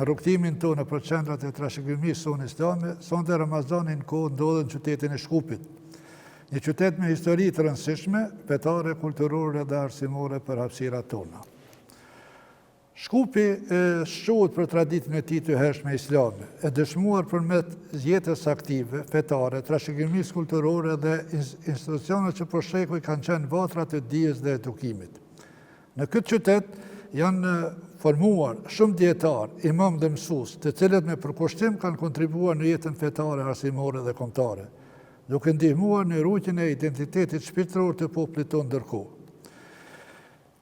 rrugtimin tonë për qendrat e trashëgimisë sonë islame, sonte Ramazanin kohë ndodhen në qytetin e Shkupit. Një qytet me histori të rëndësishme, fetare, kulturore dhe arsimore për hapësirat tona. Shkupi shohet për traditën e tij të hershme islame, e dëshmuar përmet jetës aktive, fetare, trashëgimisë kulturore dhe institucione që për shekuj kanë qenë vatra të dijes dhe edukimit. Në këtë qytet janë formuar shumë dietar, imam dhe mësues, të cilët me përkushtim kanë kontribuar në jetën fetare, arsimore dhe kombëtare, duke ndihmuar në rrugën e identitetit shpirtëror të popullit tonë ndërkohë.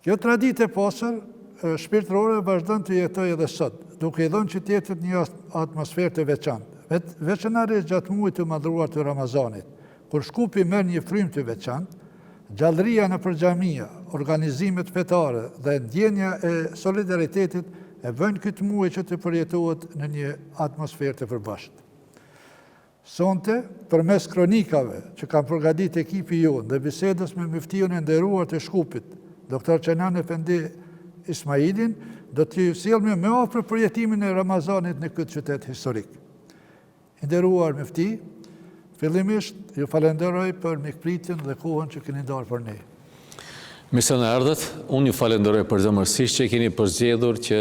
Kjo traditë e pasur shpirtërore vazhdon të jetojë edhe sot, duke i dhënë qytetit një atmosferë të veçantë, veçanërisht gjatë muajit të madhruar të Ramazanit, kur Shkupi merr një frymë të veçantë, gjallëria nëpër xhamia, organizimet fetare dhe ndjenja e solidaritetit e bëjnë këtë muaj që të përjetohet në një atmosferë të përbashkët. Sonte, përmes kronikave që kam përgatitur ekipi jonë dhe bisedës me muftion e nderuar të Shkupit, Dr. Kenan Efendi Ismailin, do t'ju sjellem me afër përjetimin e Ramazanit në këtë qytet historik. I nderuar mufti, fillimisht ju falenderoj për mikpritjen dhe kohën që keni ndarë për ne. Mirë se na erdhët, unë ju falenderoj përzemërsisht që keni përzgjedhur që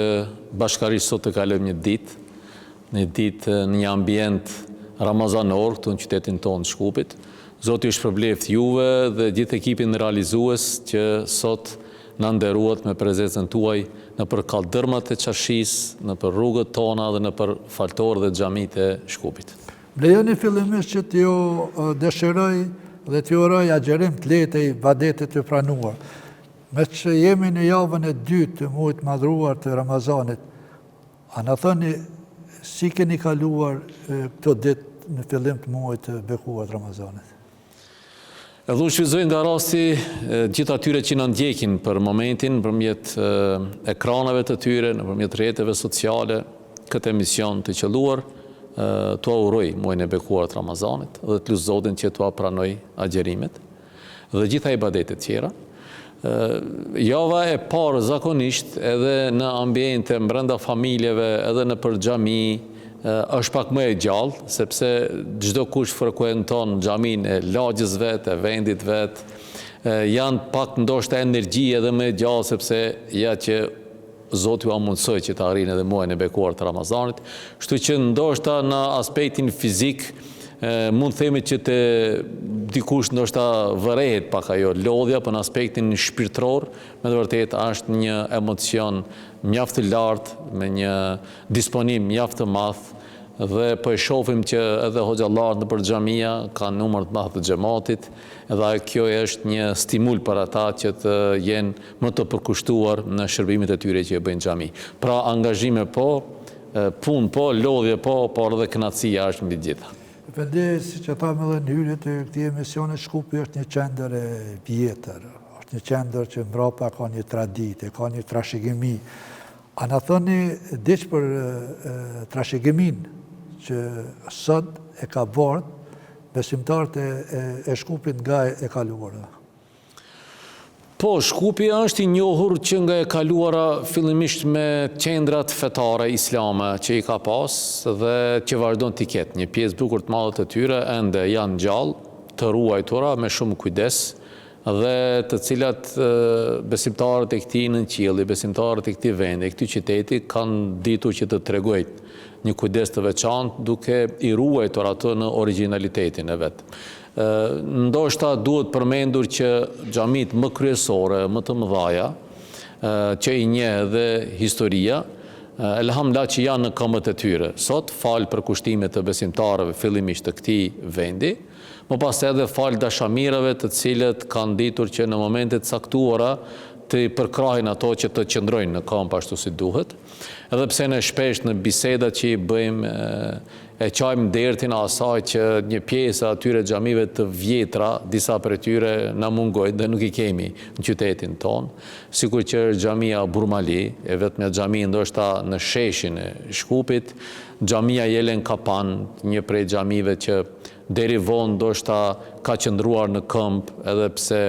bashkërisht sot të kalojmë një ditë në një ambient ramazanor këtu në qytetin tonë Shkupit. Zoti ju shpërbleft juve dhe gjithë ekipin realizues që sot na nderuat me prezencën tuaj në për kaldërmat e çarshis, në për rrugët tona dhe në për faltorë dhe xhamitë e Shkupit. Lejoni fillimisht që t'ju dëshiroj dhe t'ju uroj agjerim të lehtë i ibadetit të pranuar. Me që jemi në javën e dytë të muajit madhruar të Ramazanit, a na thoni si keni kaluar këto ditë në fillim të muajit të bekuar të Ramazanit? Edhe unë shfrytëzoj nga rasti gjithë atyre që na ndjekin për momentin nëpërmjet ekranave të tyre, nëpërmjet rrjeteve sociale, këtë emision të qelluar, t'ua uroj muajin e bekuar të Ramazanit dhe të lutem Zotin që t'ua pranoj agjerimet dhe gjitha ibadetet tjera. Java e parë zakonisht edhe në ambiente brenda familjeve, edhe në për xhami, është pak më e gjallë, sepse çdo kush frekuenton xhamin e lagjës vet, e vendit vet, janë pak ndoshta energji edhe më e gjallë, sepse ja që Zoti ju mundsoi që të arrini edhe muajin e bekuar të Ramazanit, kështu që ndoshta në aspektin fizik mund të themi që të dikush ndoshta vërehet pak ajo lodhja, për në aspektin shpirtëror, me të vërtetë është një emocion mjaft të lartë, me një disponim mjaft të madh, dhe po e shohim që edhe hoxhallarët nëpër xhamia kanë numër të madh të xhamatit, dhe kjo është një stimul për ata që të jenë më të përkushtuar në shërbimet e tyre që e bëjnë xhami. Pra angazhime po, punë po, lodhje po, por edhe kënaqësia është mbi të gjitha. Efendi, siç e thamë edhe në hyrje të këtij emisioni, Shkupi është një qendër e vjetër, është një qendër që mbrapa ka një traditë, ka një trashëgimi. A na thoni diç për trashëgimin që sot e ka bardh besimtarët e Shkupit nga e kaluara? Po, Shkupi është i njohur që nga e kaluara fillimisht me qendrat fetare islame që i ka pas dhe që vazhdon të ketë. Një pjesë bukur të madhe të tyre ende janë gjallë, të ruajtura me shumë kujdes dhe të cilat besimtarët e këtij nënqielli, besimtarët e këtij vendi, e këtij qyteti kanë ditur që të tregojnë një kujdes të veçantë duke i ruajtur atë në origjinalitetin e vet. Ndoshta duhet përmendur që xhamit më kryesore, më të mëdhaja, që i njeh edhe historia, elhamdullah që janë në këmbët e tyre. Sot fal për kushtimet të besimtarëve fillimisht të këtij vendi, më pas edhe fal dashamirave të cilët kanë ditur që në momente të caktuara të përkrahin ato që të qëndrojnë në kamp ashtu si duhet. Edhe pse ne shpesh në bisedat që i bëjmë e qajmë dertin asaj që një pjesë atyre xhamive të vjetra, disa për tyre na mungojnë dhe nuk i kemi në qytetin tonë, sikur që xhamia Burmali, e vetmja xhami ndoshta në sheshin e Shkupit, xhamia Jelen Kapan, një prej xhamive që deri vonë ndoshta ka qëndruar në këmbë, edhe pse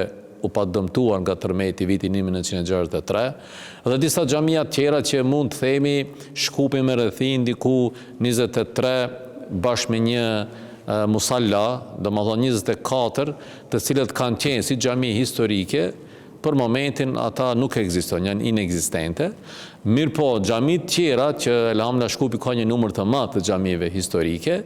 u pa dëmtuar nga tërmeti viti 1963, dhe disa xhamia tjera që mund të themi Shkupi me rrethin diku 23 bashkë me një musalla, domethënë 24, të cilët kanë qenë si xhami historike, për momentin ata nuk ekzistojnë, janë inekzistente. Mirë po, xhamit tjera që elhamdulillah Shkupi ka një numër të madh të xhamive historike,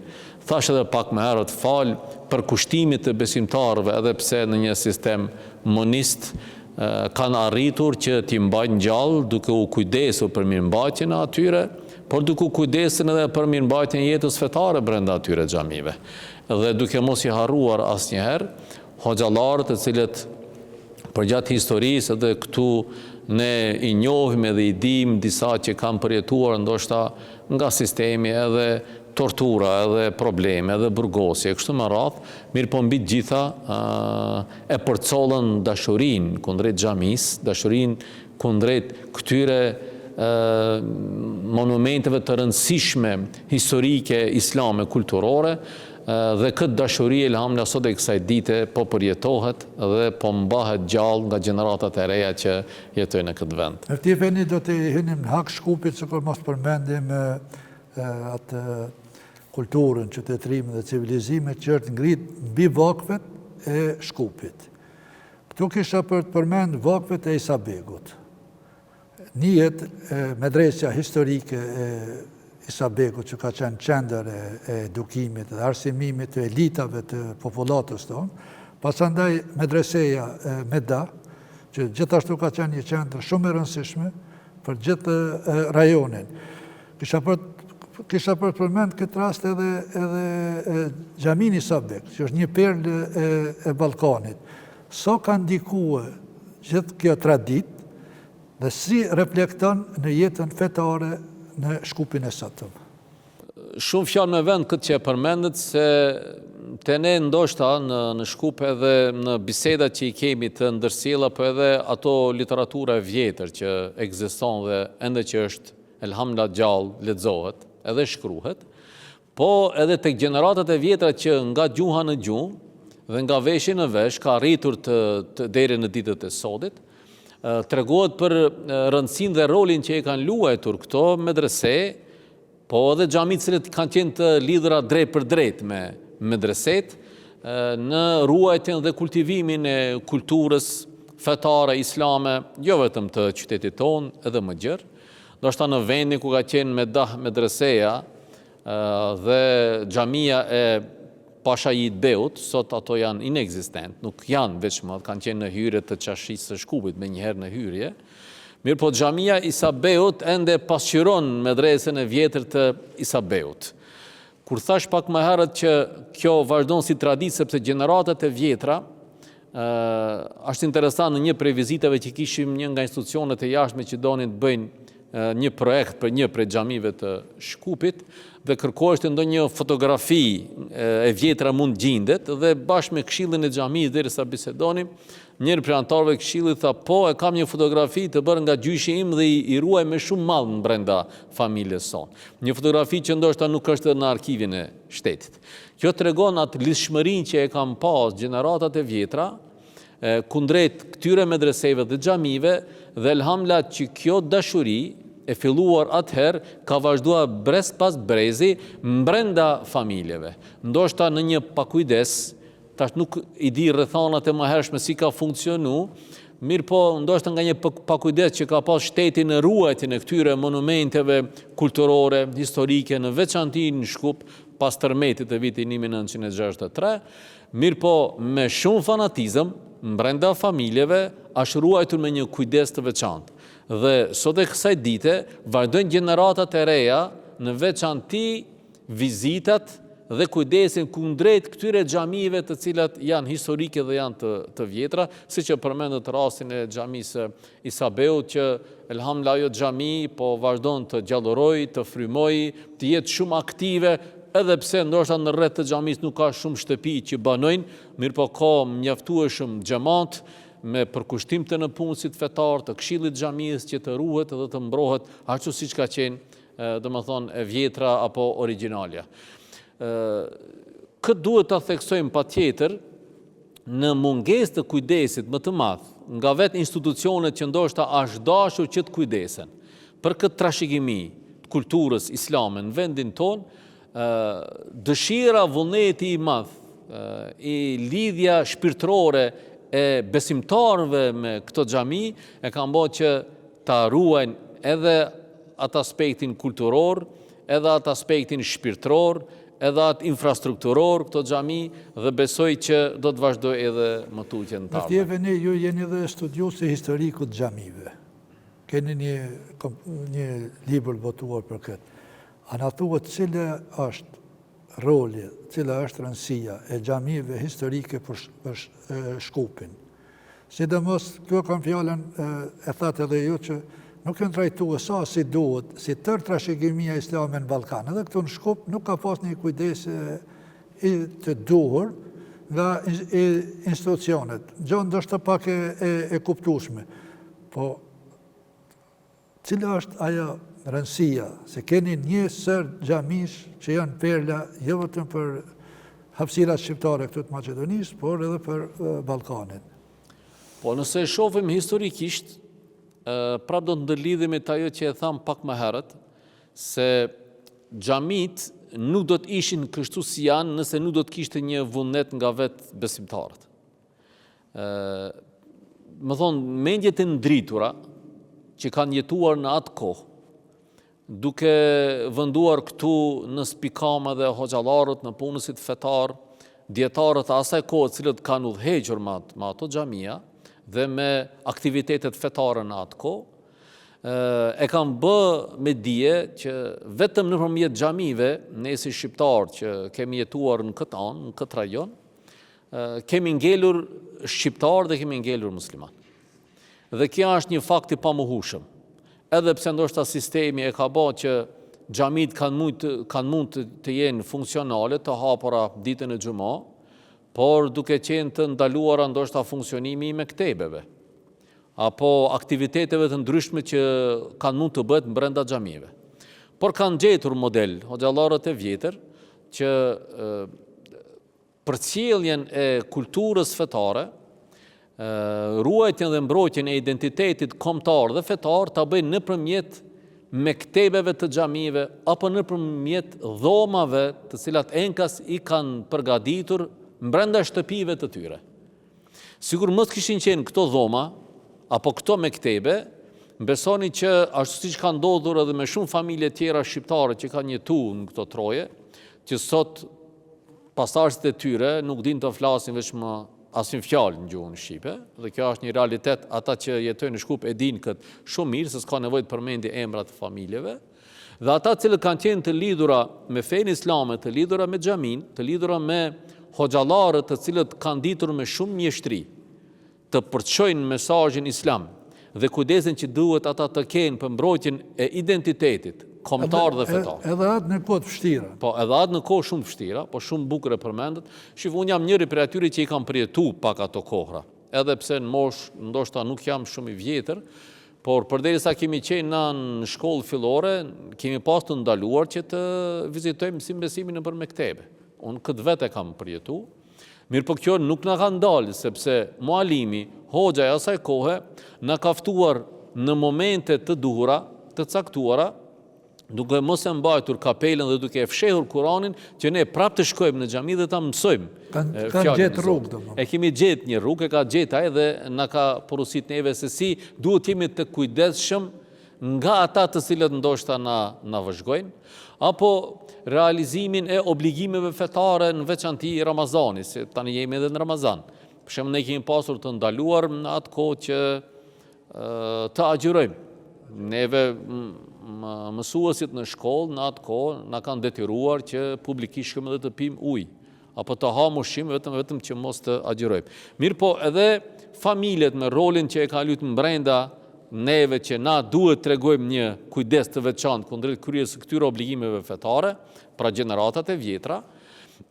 thash edhe pak më herët fal për kushtimit të besimtarëve, edhe pse në një sistem monist kanë arritur që t'i mbajnë gjallë duke u kujdesur për mirëmbajtjen e atyre, por duke u kujdesur edhe për mirëmbajtjen e jetës fetare brenda atyre xhamive. Dhe duke mos i harruar asnjëherë hoxhallarët të cilët përgjatë historisë edhe këtu ne i njohim edhe i dim disa që kanë përjetuar ndoshta nga sistemi edhe tortura, edhe probleme, edhe burgosje, kështu me radhë, mirë po mbi gjitha e përcollën dashurinë kundrejt xhamisë, dashurinë kundrejt këtyre monumenteve të rëndësishme historike, islame, kulturore, dhe këtë dashuri elhamdulillah sot e kësaj dite po përjetohet dhe po mbahet gjallë nga gjeneratat e reja që jetojnë në këtë vend. Eftifeni do të hynim në hak Shkupit, që kur mos përmendim atë kulturën, qytetërimin dhe civilizimin që është ngrit mbi vakvet e Shkupit. Këtu kisha për të përmend vakvet e Isabegut. Njihet medresja historike e Isabegut, që ka qenë qendër e edukimit dhe arsimimit të elitave të populatës tonë, pasandaj medreseja Meda, që gjithashtu ka qenë një qendër shumë e rëndësishme për gjithë rajonin. Kisha për të përmend këtë rast edhe xhamin Isabek, që është një perlë e Ballkanit. So ka ndikuar gjithë kjo traditë dhe si reflekton në jetën fetare në Shkupin e sotëm. Shumë fjalë me vend këtë që e përmendet, se te ne ndoshta në Shkup edhe në bisedat që i kemi të ndërsjella, po edhe ato literatura e vjetër që ekziston dhe ende që është elhamdulillah gjallë, lexohet, edhe shkruhet, po edhe tek gjeneratat e vjetra që nga gjuha në gjuhë dhe nga veshi në vesh ka arritur deri në ditët e sodit, tregohet për rëndësinë dhe rolin që e kanë luajtur këto medrese, po edhe xhamit cilët kanë qenë të lidhura drejt për drejt me medreset, në ruajtjen dhe kultivimin e kulturës fetare islame, jo vetëm të qytetit tonë, edhe më gjerë. Ndoshta në vendin ku ka qenë medreseja dhe xhamia e Pashajit Beut, sot ato janë inekzistent, nuk janë veçmë, kanë qenë në hyrje të qashisë së Shkupit, me njëherë në hyrje. Mirë po xhamia Isabeut ende pasqyron medresën e vjetër të Isabeut. Kur thash pak më herët që kjo vazhdon si traditë, sepse gjeneratat e vjetra, është interesant në një prej vizitave që kishim një nga institucionet e jashtme që donin të bëjnë një projekt për një prej xhamive të Shkupit, dhe kërkoheshte ndonjë fotografi e vjetra mund gjendet, dhe bashkë me këshillin e xhamisë derisa bisedonim, njëri prej anëtarëve të këshillit tha, po, e kam një fotografi të bërë nga gjyshi im dhe i ruaj me shumë mall brenda familjes sonë. Një fotografi që ndoshta nuk është në arkivin e shtetit. Kjo tregon atë lidhshmërinë që e kanë pas gjeneratat e vjetra kundrejt këtyre medreseve dhe xhamive, dhe elhamdulillah që kjo dashuri e filluar atëherë ka vazhduar brez pas brezi brenda familjeve. Ndoshta në një pakujdes, tash nuk i di rrethanat e mëhershme si ka funksionu, mirë po ndoshta nga një pakujdes që ka pas shteti në ruajtjen e këtyre monumenteve kulturore, historike, në veçanti në Shkup, pas tërmetit të vitit 1963, mirë po me shumë fanatizëm, brenda familjeve, është ruajtur me një kujdes të veçantë. Dhe sot e kësaj dite vazhdojnë gjeneratat e reja në veçanti vizitat dhe kujdesin kundrejt këtyre xhamive të cilat janë historike dhe janë të vjetra, siç e përmendët rastin e xhamisë Isabeut, që elhamdulillah ajo xhami po vazhdon të gjallërojë, të frymojë, të jetë shumë aktive, edhe pse ndoshta në rreth të xhamisë nuk ka shumë shtëpi që banojnë, mirë po ka mjaftueshëm xhamat me përkushtim të nëpunësit fetar, të këshillit xhamisë që të ruhet dhe të mbrohet ashtu siç ka qenë, domethënë e vjetra apo origjinalja. Këtë duhet ta theksojmë patjetër në mungesë të kujdesit më të madh nga vetë institucionet që ndoshta është dashur që të kujdesen për këtë trashëgimi të kulturës islame në vendin tonë, dëshira, vullneti i madh, i lidhja shpirtërore e besimtarëve me këtë xhami e kanë bërë që ta ruajnë edhe atë aspektin kulturor, edhe atë aspektin shpirtëror, edhe atë infrastrukturor këtë xhami dhe besoj që do të vazhdoj edhe më tutje në Mërtjeve ardhmen. ju jeni dhe studiuesi historiku të xhamive. Keni një libër botuar për këtë. A na thuhet cila është roli, cila është rëndësia e xhamive historike për Shkupin? Sidomos, kjo kam fjallën, e thatë edhe ju që nuk janë trajtuar sa si duhet, si tërë trashëgimia islame në Ballkan. Edhe këtu në Shkup nuk ka pas një kujdes të duhur nga institucionet. Gjë ndoshta pak e kuptueshme. Po cila është ajo rëndësia, se keni një sër xhamish që janë perla jo vetëm për hapësirat shqiptare këtu të Maqedonisë, por edhe për Ballkanin. Po nëse e shohim historikisht, prap do të ndërlidhemi të ajo që e tham pak më herët, se xhamit nuk do të ishin kështu si janë nëse nuk do të kishte një vullnet nga vetë besimtarët. Më thonë, mendjet e ndritura që kanë jetuar në atë kohë, duke vënduar këtu në spikama dhe hoxhallarët, në punësit fetar, dietarët e asaj kohë cilët kanë udhëhequr me ato xhamia dhe me aktivitetet fetare në atë kohë, e kanë bë me dije që vetëm nëpërmjet xhamive, ne si shqiptarë që kemi jetuar në këtë anë, në këtë rajon, kemi ngelur shqiptarë dhe kemi ngelur musliman. Dhe kjo është një fakt i pamohueshëm. Edhe pse ndoshta sistemi e ka bërë që xhamit kanë mund të jenë funksionale, të hapura ditën e xumë, por duke qenë të ndaluara ndoshta funksionimi i mektebeve, apo aktiviteteve të ndryshme që kanë mund të bëhet brenda xhamive. Por kanë gjetur model, hoxhallarët e vjetër, që përcjelljen e kulturës fetare, ruajtjen dhe mbrojtjen e identitetit kombëtar dhe fetar ta bëjnë nëpërmjet mektebeve të xhamive apo nëpërmjet dhomave të cilat enkas i kanë përgatitur brenda shtëpive të tyre. Sigur mos kishin qenë këto dhoma apo këto mektebe, besoni që ashtu siç ka ndodhur edhe me shumë familje tjera shqiptare që kanë jetuar në këto troje, që sot pasardhësit e tyre nuk dinë të flasin veç më asnjë fjalë në gjuhën shqipe, dhe kjo është një realitet, ata që jetojnë në Shkup e dinë këtë shumë mirë, se s'ka nevojë të përmendi emrat të familjeve, dhe ata që kanë qenë të lidhura me fenë islame, të lidhura me xhamin, të lidhura me hoxhallarët të cilët kanë ditur me shumë mjeshtri të përçojnë mesazhin islam dhe kujdesin që duhet ata të kenë për mbrojtjen e identitetit kombëtar dhe fetar. Edhe atë në kohë të vështira. Po, edhe atë në kohë shumë vështira, po shumë bukur e përmendet. Unë jam njëri prej atyre që i kam përjetuar pak ato kohra. Edhe pse në moshë ndoshta nuk jam shumë i vjetër, por përderisa kemi qenë në shkollë fillore, kemi pas të ndaluar që të vizitojmë besimin nëpër mektebe. Unë këtë vetë e kam përjetuar. Mirë po kjo nuk na ka ndalë, sepse mualimi, hoxha e asaj kohe, na ka ftuar në momente të duhura, të caktuara, duke mos e mbajtur kapelën dhe duke e fshehur Kuranin, që ne prapë të shkojmë në xhami dhe ta mësojmë. Kanë gjetë rrugë, domethënë. E kemi gjetë një rrugë, e ka gjetë ai dhe na ka porosit neve se si duhet jemi të kujdesshëm nga ata të cilët ndoshta na vëzhgojnë, apo realizimin e obligimeve fetare në veçanti Ramazanit, se tani jemi edhe në Ramazan. Për shembull, ne kemi pasur të ndaluar në atë kohë që të agjërojmë. Neve mësuesit në shkollë në atë kohë na kanë detyruar që publikisht edhe të pim ujë apo të ham ushqim vetëm që mos të agjërojmë. Mirë po edhe familjet me rolin që e ka luajtur brenda neve që na duhet tregojmë një kujdes të veçantë kundrejt kryes së këtyre obligimeve fetare, pra gjeneratat e vjetra,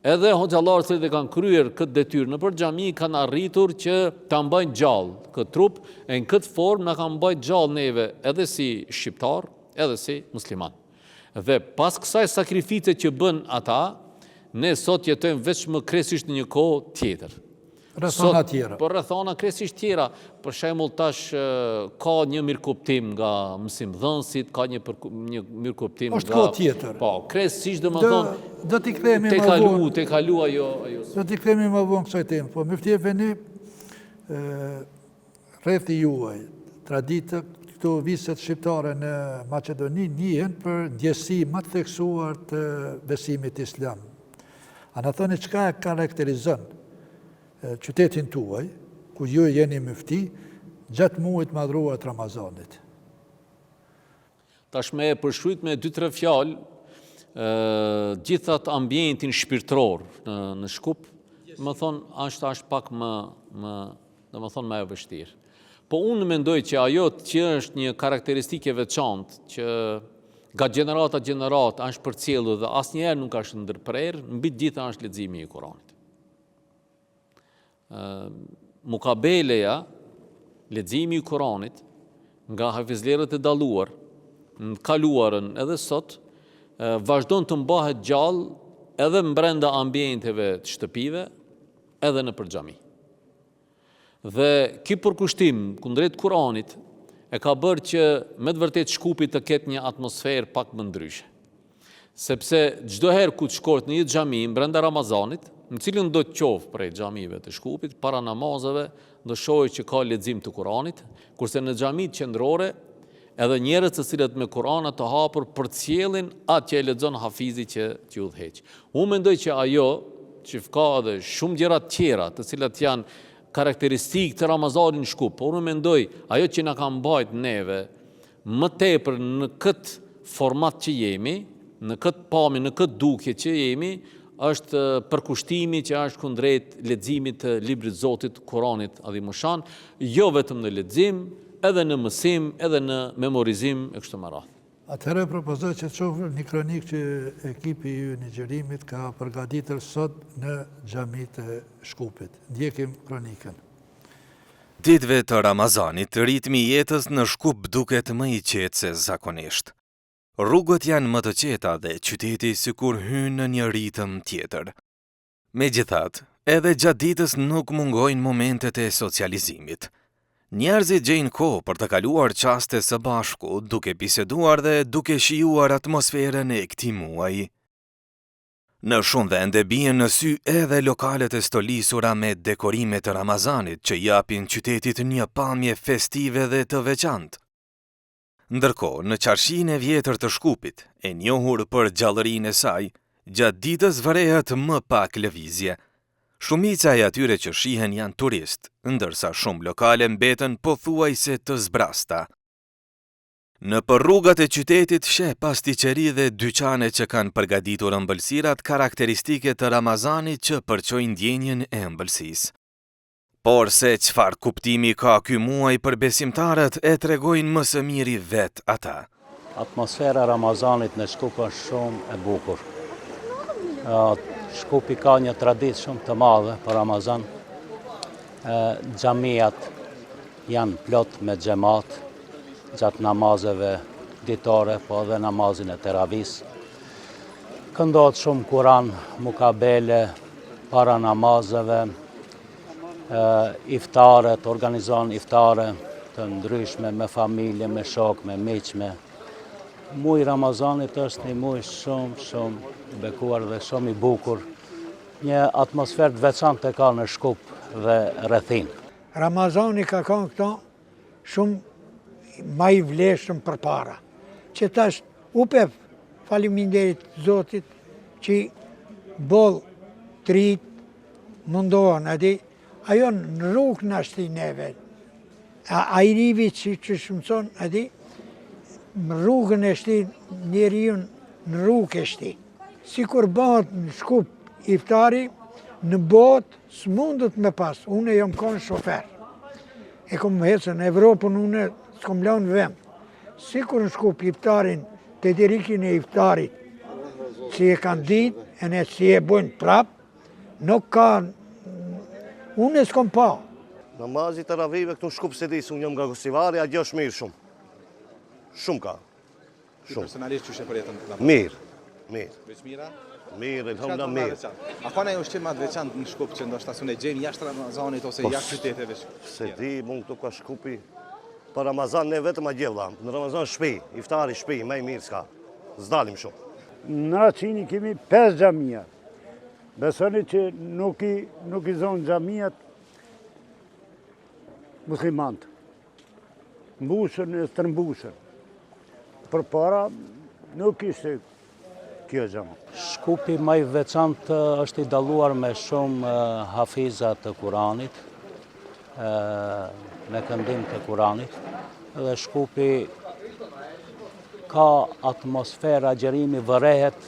edhe hoxhallarët që kanë kryer këtë detyrë nëpër xhami kanë arritur që ta mbajnë gjallë këtë trup, e në këtë formë na kanë mbajtur gjallë neve edhe si shqiptar, edhe si musliman. Dhe pas kësaj sakrifice që bën ata, ne sot jetojmë veç më kresisht në një kohë tjetër. Rrethana tjera. Po rrethana kryesisht tjera. Për shembull tash ka një mirëkuptim nga mësimdhënësit, ka një mirëkuptim nga... Është kohë tjetër. Po, kryesisht domethënë Do t'i kthehemi më vonë. Te kalu ajo. Do t'i kthehemi më vonë kësaj temë. Po Mufti Efendi, rrethi juaj, traditë, këto viset shqiptare në Maqedoni njihen për ndjesi më të theksuar të besimit islam. A na thoni çka e karakterizon qytetin tuaj, ku ju jeni mufti, gjatë muajit madhruar të Ramazanit? Tash me përshkruajt me 2-3 fjalë, gjithat ambientin shpirtëror në Shkup, më thonë është pak më e vështirë. Po unë mendoj që ajo që është një karakteristike veçantë që nga gjenerata gjenerat është përcjellur dhe asnjëherë nuk është ndërprerë, mbi të gjitha është leximi i Kuranit. Mukabeleja, leximi i Kuranit nga hafizlerët e dalluar në kaluarën edhe sot vazhdon të mbahet gjallë edhe brenda ambienteve të shtëpive, edhe në xhami. Dhe ky përkushtim kundrejt Kuranit e ka bërë që me të vërtet Shkupi të ketë një atmosferë pak më ndryshe. Sepse çdo herë ku të shkohet në një xhami brenda Ramazanit, në cilën do të qofë prej xhamive të Shkupit, para namazeve do shohë që ka lexim të Kuranit, kurse në xhamit qendrore edhe njerëz të cilët me Kur'ana të hapur përcjellin atë që e lexon hafizi që t'ju udhëheq. Unë mendoj që ajo që ka edhe shumë gjëra tjera, të cilat janë karakteristikë të Ramazanit në Shkup, por unë mendoj ajo që na ka mbajt neve më tepër në këtë format që jemi, në këtë pamje, në këtë dukje që jemi, është përkushtimi që është kundrejt leximit të librit Zotit, Kuranit Adhimushan, jo vetëm në lexim, edhe në mësim, edhe në memorizim e kështu me radhë. Atëherë propozoj që të shohim një kronik që ekipi ju në Gjerimit ka përgatitur sot në xhamitë e Shkupit. Ndjekim kronikën. Ditëve të Ramazanit, ritmi i jetës në Shkup duket më i qetë se zakonisht. Rrugët janë më të qeta dhe qyteti sikur hyn në një ritëm tjetër. Megjithatë, edhe gjatë ditës nuk mungojnë momentet e socializimit. Njerëzit gjejnë kohë për të kaluar qaste së bashku, duke biseduar dhe duke shijuar atmosferën e këtij muaji. Në shumë vende bien në sy edhe lokalet e stolisura me dekorime të Ramazanit që japin qytetit një pamje festive dhe të veçantë. Ndërkohë, në qarshinë e vjetër të Shkupit, e njohur për gjallërinë e saj, gjatë ditës vërehet më pak lëvizje. Shumica e atyre që shihen janë turist, ndërsa shumë lokale mbeten pothuajse të zbrasta. Në për rrugat e qytetit sheh pastiqeri dhe dyqane që kanë përgatitur ëmbëlsirat karakteristike të Ramazanit që përçojnë ndjenjen e ëmbëlsisë. Por se çfarë kuptimi ka ky muaj për besimtarët e tregojnë më së miri vet ata. Atmosfera e Ramazanit në Shkup është shumë e bukur. Shkupi ka një traditë shumë të madhe për Ramazan. Xhamiat janë plot me xhamat gjatë namazeve ditore, po edhe namazin e teravis. Këndohet shumë Kuran, mukabele, para namazeve, iftaret, organizon iftare të ndryshme me familje, me shok, me miqme. Muaj Ramazanit është një muaj shumë bekuar dhe shumë i bukur. Një atmosferë të veçantë ka në Shkup dhe rrethin. Ramazani ka kanë këto shumë ma i vleshëm përpara. Që tash upe faleminderit Zotit që boll trit mundohen, ajo në rrugë në ashtë i neve. A i rivi që shmëson, rrugën e shti, njeriun në rrugë e shti. Si kur bëhet në Shkup iftari, në botë s'mundët me pas. Unë jam konë shofer. E kom hecën në Evropën, unë s'kom lanë vend. Si kur në Shkup iftarin, të dirikin e iftarit, si e kanë ditë, e ne si e bojnë prapë, nuk ka, unë s'kom pa. Namazit të ravive këtu në Shkup se disë, unë jam nga Gosivari, a gjo është mirë shumë. Shumë ka. Ti personalisht që shë për jetën? Mirë. Veç mira? Mirë, elhamdulillah mirë. A ka ndonjë ushqim më të veçantë në Shkup që ndoshta s'u gjejmë jashtë Ramazanit ose jashtë qyteteve? Se di, mund këtu ka Shkupi. Për Ramazan ne vetëm a gjevla. Në Ramazan shpi, iftari shpi, më i mirë s'ka. Zdalim shumë. Në Qini kemi 5 xhamia. Besoni që nuk i zonë xhamiat muslimanët. Mbushën e stërmbushën. Përpara nuk ishte kjo xhama. Shkupi më i veçantë është i dalluar me shumë hafiza të Kuranit, me këndim të Kuranit, dhe Shkupi ka atmosfera agjerimi vërehet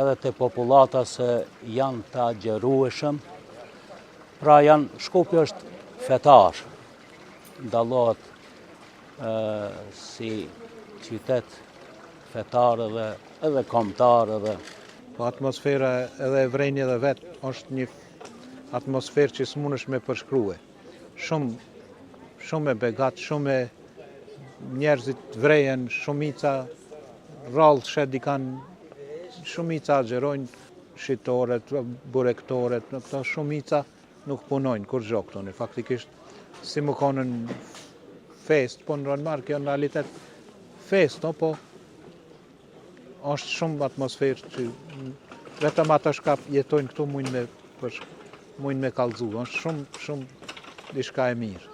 edhe të populata se janë të agjerueshëm. Pra Shkupi është fetar, dallohet si qytet fetar edhe kombëtar edhe. Po atmosfera edhe e vrenjë edhe vetë është një atmosferë që s'munësh me përshkrue. Shumë e begat, shumë e njerëzit vrejen, shumica rallë shedi kanë, shumica agjerojnë, shitoret, burektoret, në këto shumica nuk punojnë kur gjo këto. Faktikisht, si më konën fest, po në rënë marë, kjo në realitet fest, po është shumë atmosferë që vetëm ata shka jetojnë këtu mujnë me kallëzu, është shumë diçka e mirë.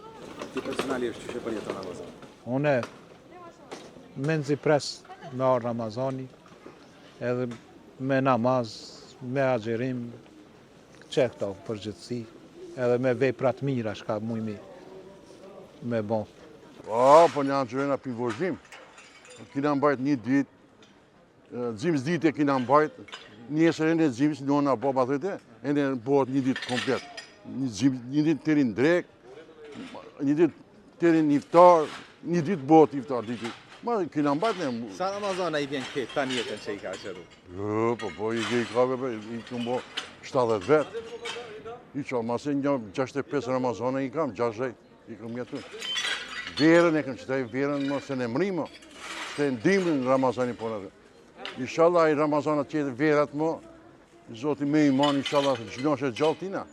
Ti personalisht që përjeton Ramazan? Une me nëzipres me arë Ramazani, edhe me namaz, me agjerim, që këto përgjithësi, edhe me veprat mira shka mujmi me bon. Po një agjerena për vëzhim, kina mbajt një dit, gjimës dit e kina mbajt, njësër e në gjimës në në baba dhejte, e në bëhet një dit komplet. Një dit të rinë drek, një dit të rinë iftar, një dit bëhet iftar ditit. Ma kina mbajt në... Sa Ramazana i vjen këtë ta njetën që i ka qëru? Po i kave, i këmbo 70 vetë. I që, mase një 65 Ramazana i kam, 60 i kam jetu. Verën e kam qëtaj, verën më se në mrimo, se ndimën në Ramazani po në. Inshallah i Ramazanat qëtë verat më, Zoti me iman, inshallah gjinosh e gjalltina.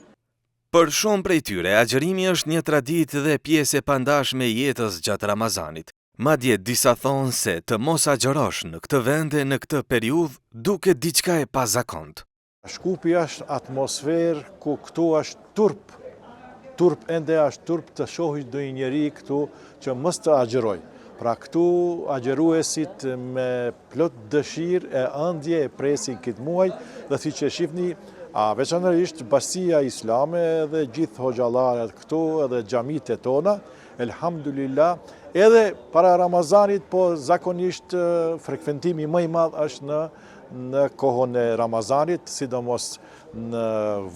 Për shumë prej tyre, agjerimi është një traditë dhe pjesë e pandashme e jetës gjatë Ramazanit. Madje disa thonë se të mos agjerosh në këtë vende në këtë periudhë duket diçka e pazakontë. Shkupi është atmosferë ku këtu është turp ende është turp të shohit do një njeri këtu që mos të agjeroj. Pra këtu agjeruesit me plot dëshirë e ëndje e presin këtë muaj dhe si që shifni veçanërisht Bashkia Islame dhe gjithë hoxhallarët këtu edhe xhamitë tona, elhamdulillah, edhe para Ramazanit, po zakonisht frekventimi më i madh është në kohën e Ramazanit, sidomos në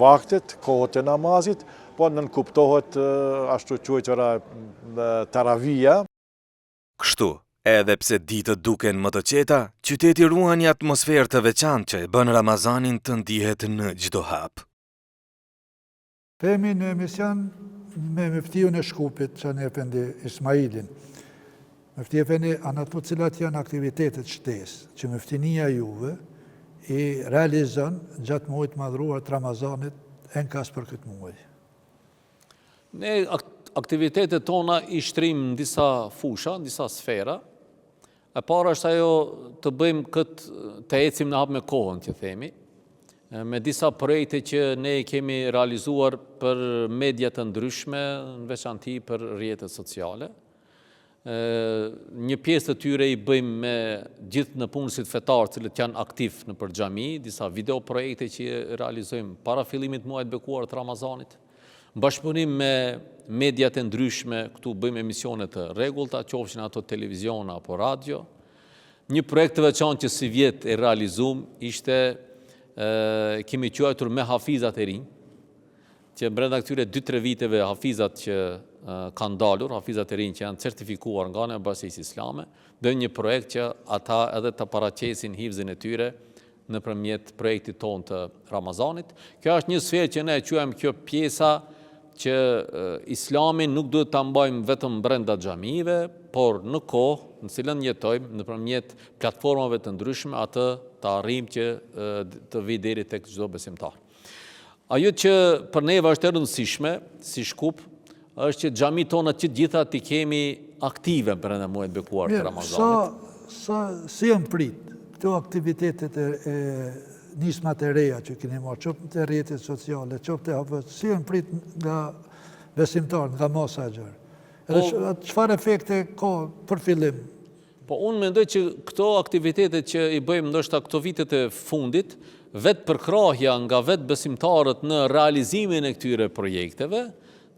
vaktet, kohët e namazit, po nënkuptohet ashtu quajtura taravia. Kështu, edhe pse ditët duken më të qeta, qyteti ruan një atmosferë të veçantë që e bën Ramazanin të ndihet në çdo hap. Themi në emision me mëftijun e Shkupit, që në Efendi Ismailin. Mëfti Efendi, ato cilat janë aktivitetet shtesë, që mëftinia juve i realizon gjatë muajit madhruar të Ramazanit e në kas për këtë muaj. Ne aktivitetet tona i shtrim në disa fusha, në disa sfera. E para është ajo të bëjmë këtë të ecim në hap me kohën, që themi, me disa projekte që ne kemi realizuar për media të ndryshme, në veçanti për rrjetet sociale. Një pjesë të tyre i bëjmë me gjithë në punësit fetar cilët janë aktiv në për xhami, disa video projekte që realizojmë para fillimit muajit bekuar të Ramazanit. Në bashkëpunim me mediat e ndryshme, këtu bëjmë emisionet të rregullta, qofshin ato televizion apo radio. Një projekt të veçantë që si vjet e realizum ishte kemi quajtur me hafizat e rinj, që brenda këtyre 2-3 viteve hafizat që kanë dalur, hafizat e rinj që janë certifikuar nga në Bashkisë Islame, bëjmë një projekt që ata edhe të paraqesin hifzin e tyre nëpërmjet projektit tonë të Ramazanit. Kjo është një sferë që ne e quajmë kjo pjesa që islamin nuk duhet ta mbajmë vetëm brenda xhamive, por në kohë në cilën jetojmë nëpërmjet platformave të ndryshme atë të arrijmë që të vi deri tek çdo besimtar. Ajo që për neve është e rëndësishme si shkup është që xhamit tona që gjitha t'i kemi aktive brenda muajit bekuar të Ramazanit. Si janë prit këto aktivitetet e nismat e reja që keni marrë, qoftë të rrjetet sociale, qoftë të hapët, si janë prit nga besimtarë, nga masa e gjerë? Edhe çfarë efekte ka për fillim? Po unë mendoj që këto aktivitete që i bëjmë ndoshta këto vitet e fundit, vetë përkrahja nga vetë besimtarët në realizimin e këtyre projekteve,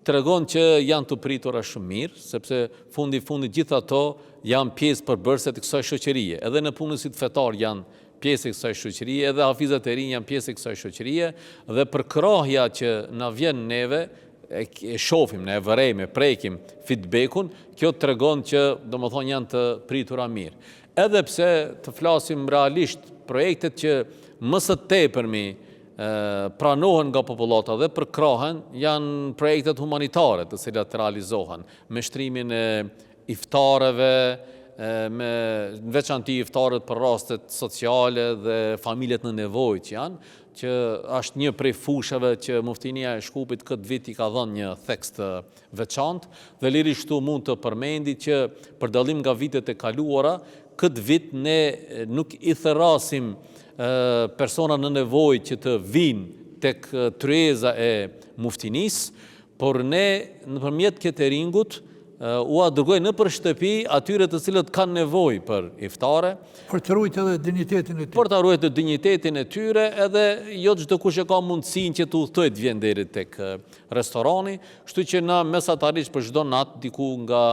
tregon që janë të pritura shumë mirë, sepse fundi gjithë ato janë pjesë përbërëse të kësaj shoqërie. Edhe në punësit fetar janë pjesë e kësaj shoqërie, edhe hafizat e rinj janë pjesë e kësaj shoqërie, dhe përkrahja që na vjen neve, e shohim, ne e vërejmë, e prekim feedbackun, kjo tregon që domethënë janë të pritura mirë. Edhe pse të flasim realisht, projektet që më së tepërmi pranohen nga popullata dhe përkrahen janë projektet humanitare të cilat realizohen me shtrimin e iftareve, me veçanti iftarët për rastet sociale dhe familjet në nevojë që janë, që është një prej fushave që Muftinia e Shkupit këtë vit i ka dhënë një thekst veçantë, dhe lirisht këtu mund të përmendi që për dallim nga vitet e kaluara, këtë vit ne nuk i therasim persona në nevojë që të vinë tek tryeza e Muftinisë, por ne nëpërmjet cateringut u dërgoj në për shtëpi atyre të cilët kanë nevojë për iftare. Për të ruajtur edhe dinjitetin e tyre. Për të ruajtur dinjitetin e tyre, edhe jo çdo kush e ka mundësinë që të udhtojë të vjen deri tek restorani, kështu që na mesatarisht për çdo natë diku nga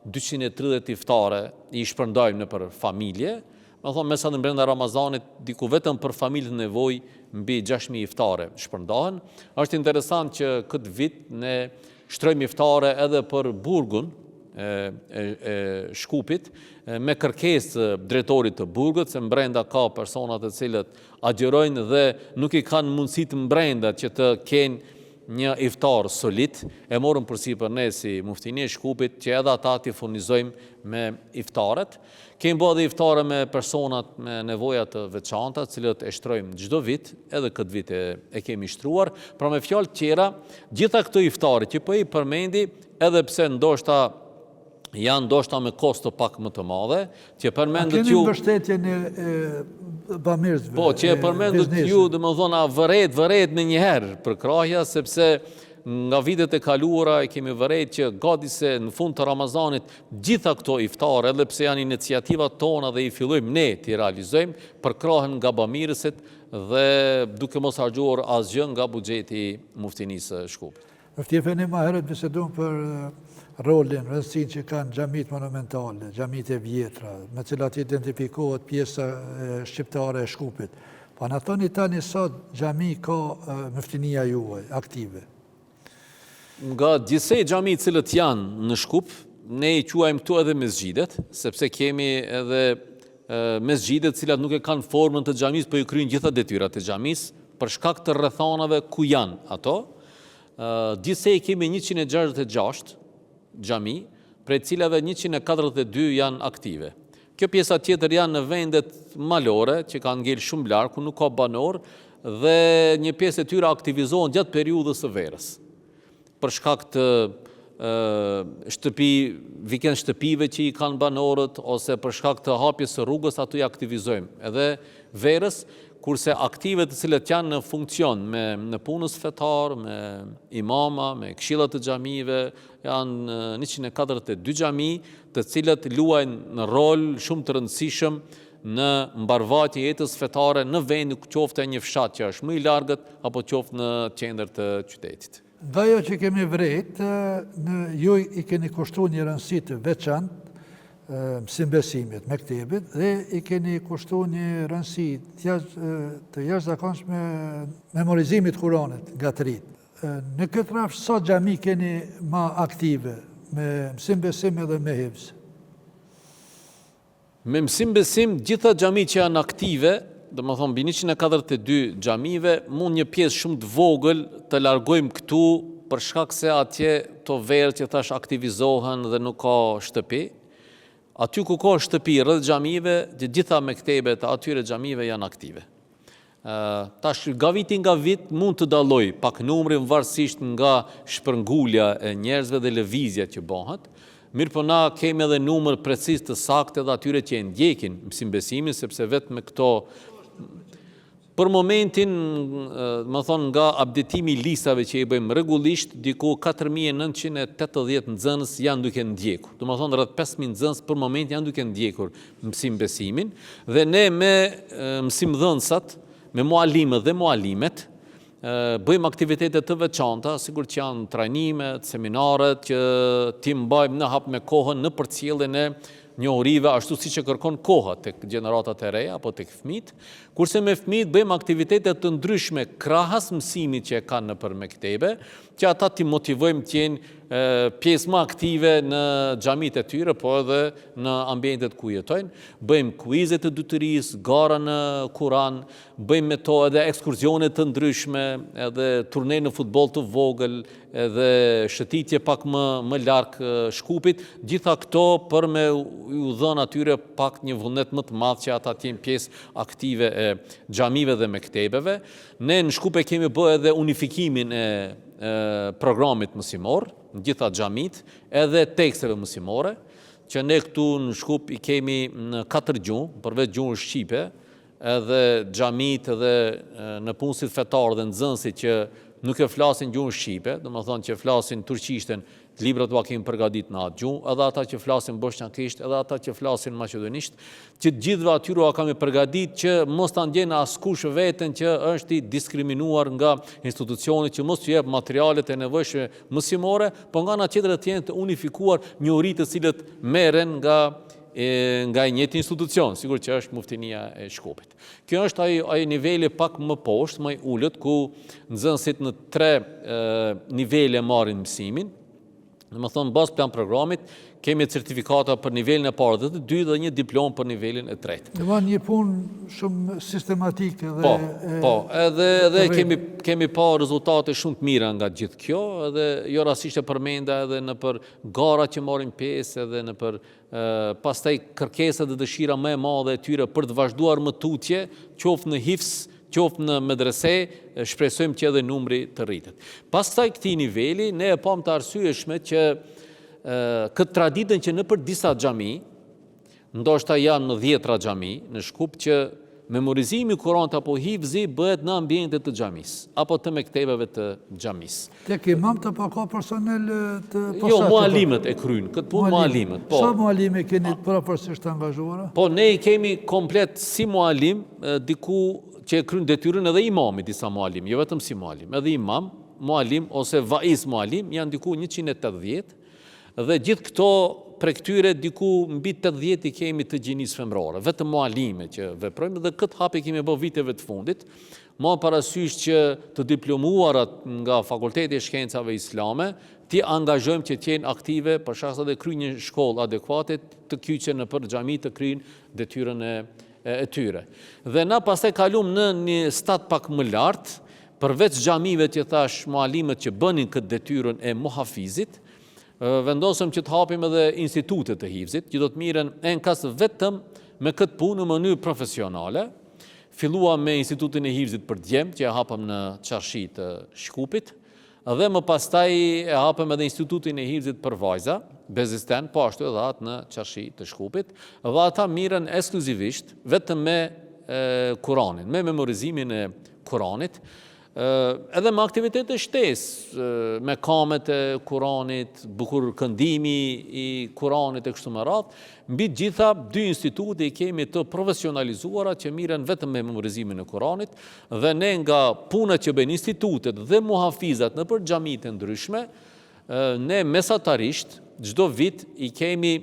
230 iftare i shpërndajmë nëpër familje. Me thonë mesat në brenda Ramazanit diku vetëm për familjet në nevojë mbi 6.000 iftare shpërndahen. Është interesant që këtë vit ne shtrojmë iftare edhe për burgun e Shkupit, me kërkesë drejtorit të burgut, se mbrenda ka persona të cilët agjerojnë dhe nuk i kanë mundësi të mbrenda që të kenë një iftar solid, e morëm përsipër ne si Muftinia e Shkupit që edhe ata t'i furnizojmë me iftaret. Kemi bërë dhe iftare me personat me nevoja të veçanta, cilët e shtrojmë çdo vit, edhe këtë vit e kemi shtruar. Pra me fjalë tjera, gjitha këto iftare që po i përmendi, edhe pse janë ndoshta me kosto pak më të madhe, që përmendet ju... A keni mbështetjen e bamirësve? Po, që përmendet ju, domethënë, vëret me njëherë për krahja, sepse nga vitet e kaluara e kemi vëret që gati se në fund të Ramazanit gjitha këto iftare, edhe pse janë iniciativat tona dhe i fillojmë ne t'i realizojmë, përkrahen nga bamirësit dhe duke mos harxuar asgjë nga buxheti i Muftinisë së Shkupit. Ftjefeni ma herët bisedum për rolin, rëndësinë që kanë xhamit monumentale, xhamit e vjetra, me cilat identifikohet pjesa shqiptare e Shkupit. Pa në thoni tani sot xhami ka Muftinia juaj, aktive? Nga gjithsej xhamit cilët janë në Shkup, ne i quajmë këtu edhe mesgjidet, sepse kemi edhe mesgjidet cilat nuk e kanë formën të xhamis, po i kryejnë gjitha detyrat e xhamis, për shkak të rrethanave ku janë ato. Gjithsej kemi 166 xhami, prej cilave 142 janë aktive. Kjo pjesa tjetër janë në vendet malore, që kanë ngel shumë larg, ku nuk ka banor, dhe një pjesë e tyre aktivizohen gjatë periudhës së verës. Për shkak të vikend shtëpive që i kanë banorët, ose për shkak të hapjes së rrugës, ato i aktivizojmë. Edhe verës, kurse aktive të cilët janë në funksion në punës fetar, me imama, me këshillat të xhamive, janë 142 xhami, të cilët luajnë në rol shumë të rëndësishëm në mbarvajtje jetës fetare në vend qoftë një fshat që është më i largët apo qoftë në qendër të qytetit. Nga jo që kemi vrejt, ju i keni kushtuar një rëndësi të veçantë mësimbesimit, mektebit, dhe i keni kushtuar një rëndësi të jashtëzakonshme memorizimit Kuranit nga të rinjt. Në këtë rrafsh, sa xhami keni ma aktive me mësimbesim edhe me hifz? Me mësimbesim, gjitha xhamit që janë aktive, domethënë mbi 142 xhamive, mund një pjesë shumë të vogël të largojmë këtu për shkak se atje to verë që thash aktivizohen dhe nuk ka shtëpi. Aty ku ka shtëpi rreth xhamive, të gjitha mektebet e atyre xhamive janë aktive. Tash nga vit mund të dalloj pak numrin varësisht nga shpërngulja e njerëzve dhe lëvizja që bëhet. Mirë po na kemi edhe numër precis të saktë dhe atyre që e ndjekin mësimbesimin, sepse vetëm me këto për momentin, më thonë nga updatimi i listave që i bëjmë rregullisht, diku 4980 nxënës janë duke ndjekur. Do të thonë rreth 5000 nxënës për moment janë duke ndjekur mësimbesimin dhe ne me mësimdhënësat, me mualimët dhe mualimet, bëjmë aktivitete të veçanta, sigur që janë trajnimet, seminaret, që ti mbajmë në hap me kohën në përcjelljen e njohurive, ashtu siç e kërkon koha tek gjeneratat e reja apo tek fëmijët, kurse me fëmijët bëjmë aktivitete të ndryshme krahas mësimit që e kanë nëpër mektebe, që ata ti motivojmë të jenë pjesë më aktive në xhamitë e tyre, po edhe në ambientet ku jetojnë. Bëjmë kuize të dytërisë, gara në Kur'an, bëjmë me to edhe ekskursione të ndryshme, edhe turne në futboll të vogël, edhe shëtitje pak më larg Shkupit, gjitha këto për me u dhënë atyre pak një vullnet më të madh që ata të jenë pjesë aktive e xhamive dhe mektebeve. Ne në Shkupe kemi bërë edhe unifikimin e programit mësimor në gjitha xhamit, edhe teksteve mësimore, që ne këtu në Shkup i kemi në 4 gjuhë, përveç gjuhës shqipe, edhe xhamit edhe në punësit fetar dhe nxënësit që nuk e flasin gjuhën shqipe, domethënë që flasin turqishten, librat ua kemi përgatitur në atë gjuhë, edhe ata që flasin bosnjakisht, edhe ata që flasin maqedonisht, që gjithëve atyre ua kemi përgatitur që mos ta ndjen askush veten që është i diskriminuar nga institucioni, që mos t'i jep materialet e nevojshme mësimore, po nga ana tjetër të jenë të unifikuar njohuritë të cilët merren nga i njëjti institucion, sigur që është Muftinia e Shkupit. Kjo është ai niveli pak më poshtë, më i ulët, ku nxënësit në 3 nivele marrin mësimin. Domethënë bazë plan programit kemi certifikata për nivelin e parë dhe të dytë dhe një diplomë për nivelin e tretë. Dhe një punë shumë sistematike dhe edhe kemi pa rezultate shumë të mira nga gjithë kjo, edhe jo rastisht e përmenda edhe në për gara që marrin pjesë, edhe në për pastaj kërkesa dhe dëshira më e madhe e tyre për të vazhduar më tutje, qoftë në hifz, qoftë në medrese, shpresojmë që edhe numri të rritet. Pastaj këtij niveli, ne e pam të arsyeshme që këtë traditën që nëpër disa xhami, ndoshta janë në 10 xhami në Shkup, që memorizimi Kuranit apo hifzi bëhet në ambientet të xhamisë apo të mektebeve të xhamisë. Tek imam të pa ka personel të posaçëm. Jo, mualimet e kryjnë, këtë punë mualimet. Sa mualime keni përapërsisht të angazhuara? Po ne i kemi komplet si mualim, diku që e kryen detyrën edhe imamit disa mualim, jo vetëm si mualim, edhe imam, mualim ose vaiz mualim janë diku 180, dhe gjithë këto prej këtyre diku mbi 80 i kemi të gjinisë femrore, vetëm mualime që veprojmë, dhe këtë hap e kemi bërë viteve të fundit, ma parasysh që të diplomuarat nga Fakulteti i Shkencave Islame, ti angazhojmë që t'jenë aktive për shkak se kryejnë një shkollë adekuate të kyçen nëpër xhami të kryejnë detyrën e tyre. Dhe na pastaj kalum në një stat pak më lartë, përveç xhamive që thash mualimet që bënin këtë detyrën e muhafizit, vendosëm që të hapim edhe institutet të hifzit, që do të miren enkas vetëm me këtë punë në mënyrë profesionale. Fillua me institutin e hifzit për djem, që e hapëm në Qarshi të Shkupit, dhe më pastaj e hapëm edhe institutin e hifzit për vajza, Bezisten, po ashtu edhe atë në Qarshi të Shkupit, dhe ata miren ekskluzivisht vetëm me Kuranin, me memorizimin e Kuranit, edhe me aktivitete shtesë, me kamet e Kuranit, bukur këndimi i Kuranit e kështu me radhë, mbi gjitha 2 institute i kemi të profesionalizuara që miren vetëm me memorizimin e Kuranit, dhe ne nga punët që bëjnë institutet dhe muhafizat në për xhamit e ndryshme, ne mesatarisht çdo vit i kemi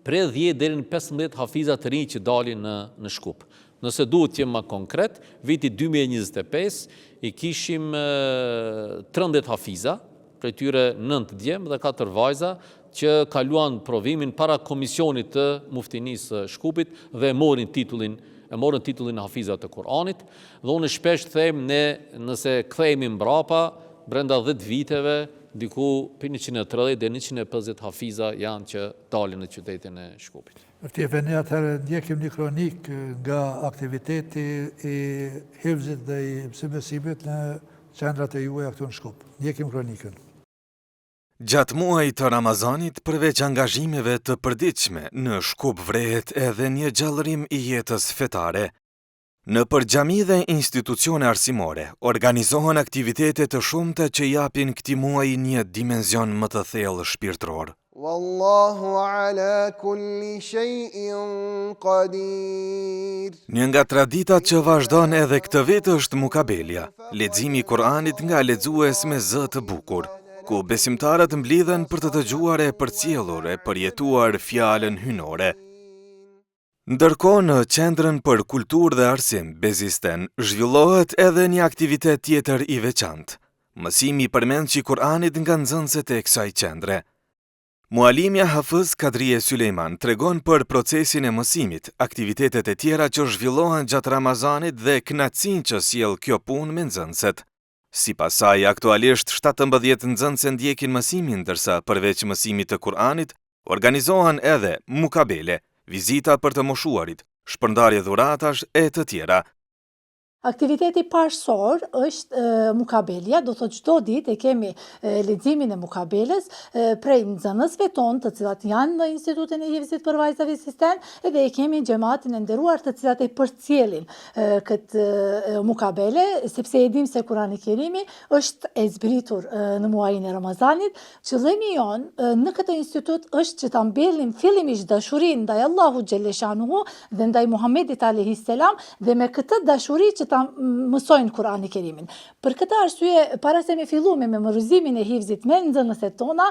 prej 10 deri në 15 hafizat të rinj që dalin në Shkup. Nëse duhet që më konkret, viti 2025 i kishim 13 hafiza, prej tyre 9 djem dhe 4 vajza, që kaluan provimin para komisionit të Muftinisë Shkupit dhe e morën titullin hafizat të Kuranit. Dhe unë shpesh them ne, nëse kthehemi mbrapa, brenda 10 viteve, diku për 130 dhe 150 hafiza janë që dalin në qytetin e Shkupit. Ftjefe ne atëherë ndjekim një kronik nga aktiviteti i hifzit dhe i mësimit në qendrat e juaja këtu në Shkup. Ndjekim kronikën. Gjatë muajit të Ramazanit, përveç angazhimeve të përditshme, në Shkup vrehet edhe një gjallërim i jetës fetare. Në përgjami dhe institucione arsimore, organizohen aktivitete të shumta që japin këtij muaji një dimension më të thellë shpirtëror. Wallahu ala kulli shay'in qadir. Një nga traditat që vazhdon edhe këtë vit është Mukabelia, leximi i Kuranit nga lexues me zë të bukur, ku besimtarët mblidhen për të dëgjuar e përcjellur e përjetuar fjalën hynore. Ndërkohë në Qendrën për Kulturë dhe Arsim Bezisten zhvillohet edhe një aktivitet tjetër i veçantë, mësimi i përmendjes Kuranit nga nxënësit e kësaj qendre. Mualimja Hafiz Kadrije Sulejman tregon për procesin e mësimit, aktivitetet e tjera që zhvillohen gjatë Ramazanit dhe kënaqësinë që sjell kjo punë me nxënësit. Sipas saj, aktualisht 17 nxënëse ndjekin mësimin, ndërsa përveç mësimit të Kuranit, organizohen edhe mukabele, vizita për të moshuarit, shpërndarje dhuratash e të tjera. Aktiviteti parësor është mukabelia, do thotë çdo ditë e kemi leximin e mukabeles prej nxënësve tonë, të cilat janë në Institutin e Hifzit për vajzave sistem, edhe e kemi xhamatin e nderuar të cilat e përcjellin këtë mukabele, sepse e dim se Kurani i Kerimi është e zbritur në muajin e Ramazanit. Qëllimi jonë në këtë institut është që ta mbellim fillimisht dashurinë ndaj Allahut xhaleshanuhu dhe ndaj Muhamedit alayhis salam, dhe me këtë dashuri që ta mësojnë Kurani Kerimin. Për këtë arsye, para se me fillu me memorizimin e hifzit me nxënësit tona,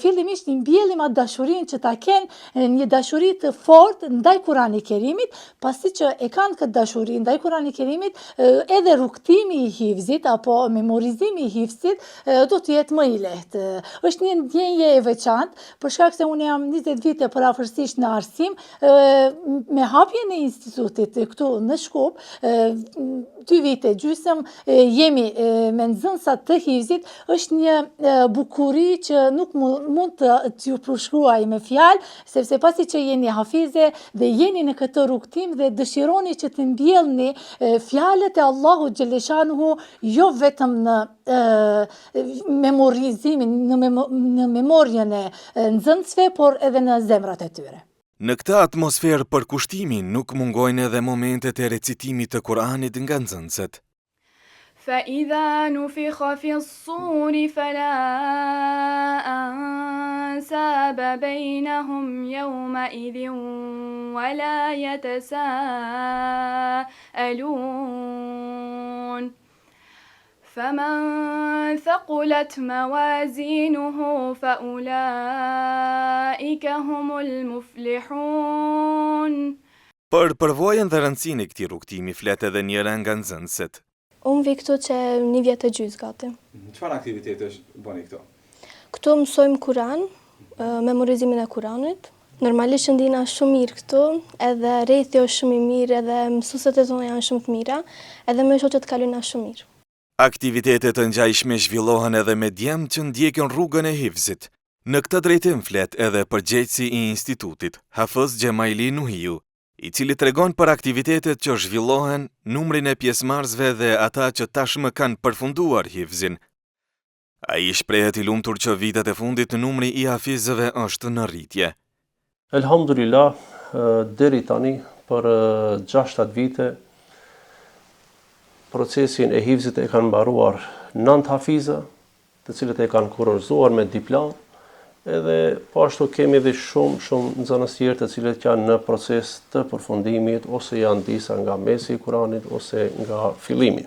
fillimisht i mbjellim atë dashurinë që ta kenë një dashuri të fortë ndaj Kurani Kerimit, pasi që e kanë këtë dashuri ndaj Kurani Kerimit, edhe rrugtimi i hifzit apo memorizimi i hifzit do të jetë më i lehtë. Është një ndjenje e veçantë, për shkak se unë jam 20 vite përafërsisht në arsim, me hapjen e institutit këtu në Shkup, 2 vite gjysëm jemi me nxënësat të hifzit, është një bukuri që nuk mund të ju përshkruaj me fjalë, sepse pasi që jeni hafize dhe jeni në këtë rrugtim dhe dëshironi që të mbjellni fjalët e Allahut xhaleshanuhu jo vetëm në memorizimin, në memorien e nxënësve, por edhe në zemrat e tyre. Në këtë atmosferë përkushtimi nuk mungojnë edhe momentet e recitimit të Kuranit nga nxënësit. فإذا نفخ في الصور فلا أنساب بينهم يومئذ ولا يتساءلون فمن ثقلت موازينه فأولئك هم المفلحون. Për përvojën dhe rëndësinë e këtij rrugtimi flet edhe njëra nga nxënësit. Unë vi këtu që 1 vjet e gjys gati. Çfarë aktivitetesh bëni këtu? Këtu mësojmë Kur'an, memorizimin e Kur'anit. Normalisht ndina shumë mirë këtu, edhe rrethi është shumë i mirë, edhe mësuesit e tonë janë shumë të mira, edhe me shoqet kalojnë shumë mirë. Aktivitetet të ngjajshme zhvillohen edhe me djemt që ndjekin rrugën e hifzit. Në këtë drejtim flet edhe përgjegjësi i institutit, Hafiz Gjemaili Nuhiu, i cili tregon për aktivitetet që zhvillohen, numrin e pjesëmarrësve dhe ata që tashmë kanë përfunduar hifzin. Ai shprehet i lumtur që vitet e fundit numri i hafizëve është në rritje. Elhamdulillah, deri tani për 6 vite procesin e hifzit e kanë mbaruar 9 hafiza, të cilët e kanë kurorzuar me diplom, edhe po ashtu kemi edhe shumë nxënës tjerë të cilët janë në proces të përfundimit, ose janë disa nga mesi i Kuranit, ose nga fillimi.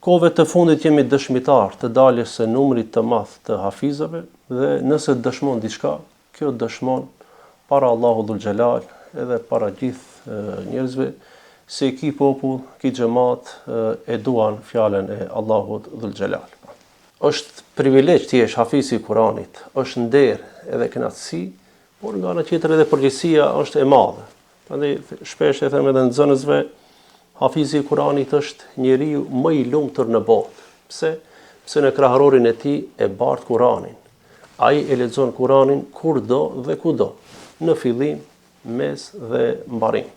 Kohëve të fundit jemi dëshmitar të daljes së numrit të madh të hafizave, dhe nëse dëshmon diçka, kjo dëshmon para Allahut dhul xhelal edhe para gjithë njerëzve, se ki popull, ki xhamat e duan fjalën e Allahut dhul xhelal. Është privilegj të jesh hafiz i Kuranit, është nder edhe kënaqësi, por nga ana tjetër edhe përgjegjësia është e madhe. Prandaj shpesh e them edhe nxënësve, Hafizi i Kuranit është njeriu më i lumtur në botë. Pse? Pse në krahërorin e tij e bart Kuranin. Ai e lexon Kuranin kur do dhe kudo, në fillim, mes dhe mbarim.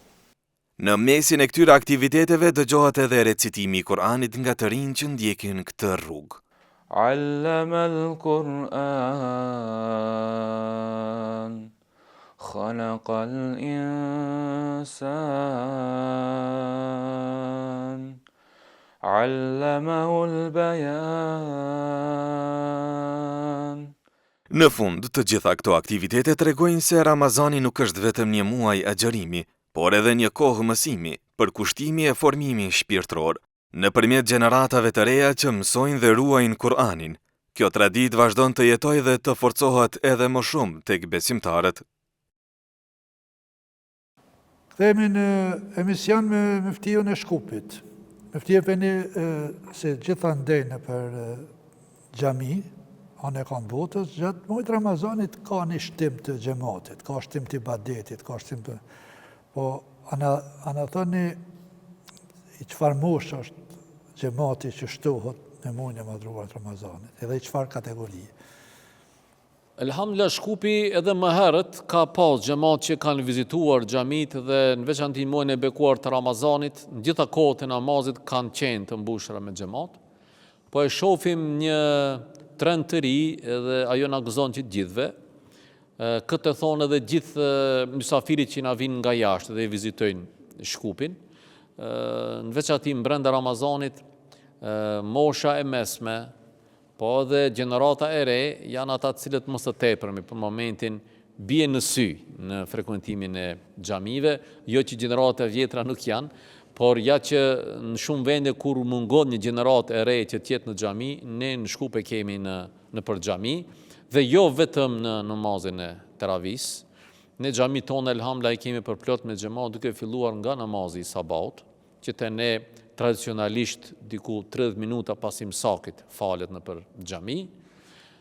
Në mesin e këtyre aktiviteteve dëgjohet edhe recitimi i Kuranit nga të rinj që ndjekin këtë rrugë. Allama al-Qur'an khalaqa al-insan allamahu al-bayan. Në fund, të gjitha këto aktivitete tregojnë se Ramazani nuk është vetëm një muaj agjërimi, por edhe një kohë mësimi, përkushtimi e formimi shpirtëror, nëpërmjet gjeneratave të reja që mësojnë dhe ruajnë Kur'anin. Kjo traditë vazhdon të jetojë dhe të forcohet edhe më shumë tek besimtarët. Kthehemi në emision me Muftiun e Shkupit. Mufti e peni se gjitha ndejnë për xhami, anë e kanë botës, gjatë muajit Ramazanit ka një shtim të xhamatit, ka shtim të ibadetit, ka shtim të... Po, ana thoni i çfarë moshë është xhamati që shtohet në muajin e madhruar të Ramazanit, edhe i çfarë kategorie? Elhamdulillah, Shkupi edhe më herët ka pas xhamat që kanë vizituar xhamit dhe në veçantë muajin e bekuar të Ramazanit, në gjitha kohët e namazit kanë qenë të mbushura me xhamat. Po e shohim një trend të ri edhe ajo na gëzon që gjithëve. Këtë e thonë edhe gjithë mysafirit që na vinë nga jashtë dhe vizitojnë Shkupin. Në veçantë brenda Ramazanit, mosha e mesme, po edhe gjenerata e re janë ata të cilët më së tepërmi për momentin bie në sy në frekuentimin e xhamive, jo që gjenerata e vjetra nuk janë, por ja që në shumë vende kur mungon një gjenerat e re që tjetë në xhami, ne në Shkup e kemi në për xhami, dhe jo vetëm në namazin e teravis. Ne xhami tonë elhamdulillah i kemi përplot me xhamat duke filluar nga namazi i sabaut, që te ne tradicionalisht diku 30 minuta pas imsakit falet në për xhami.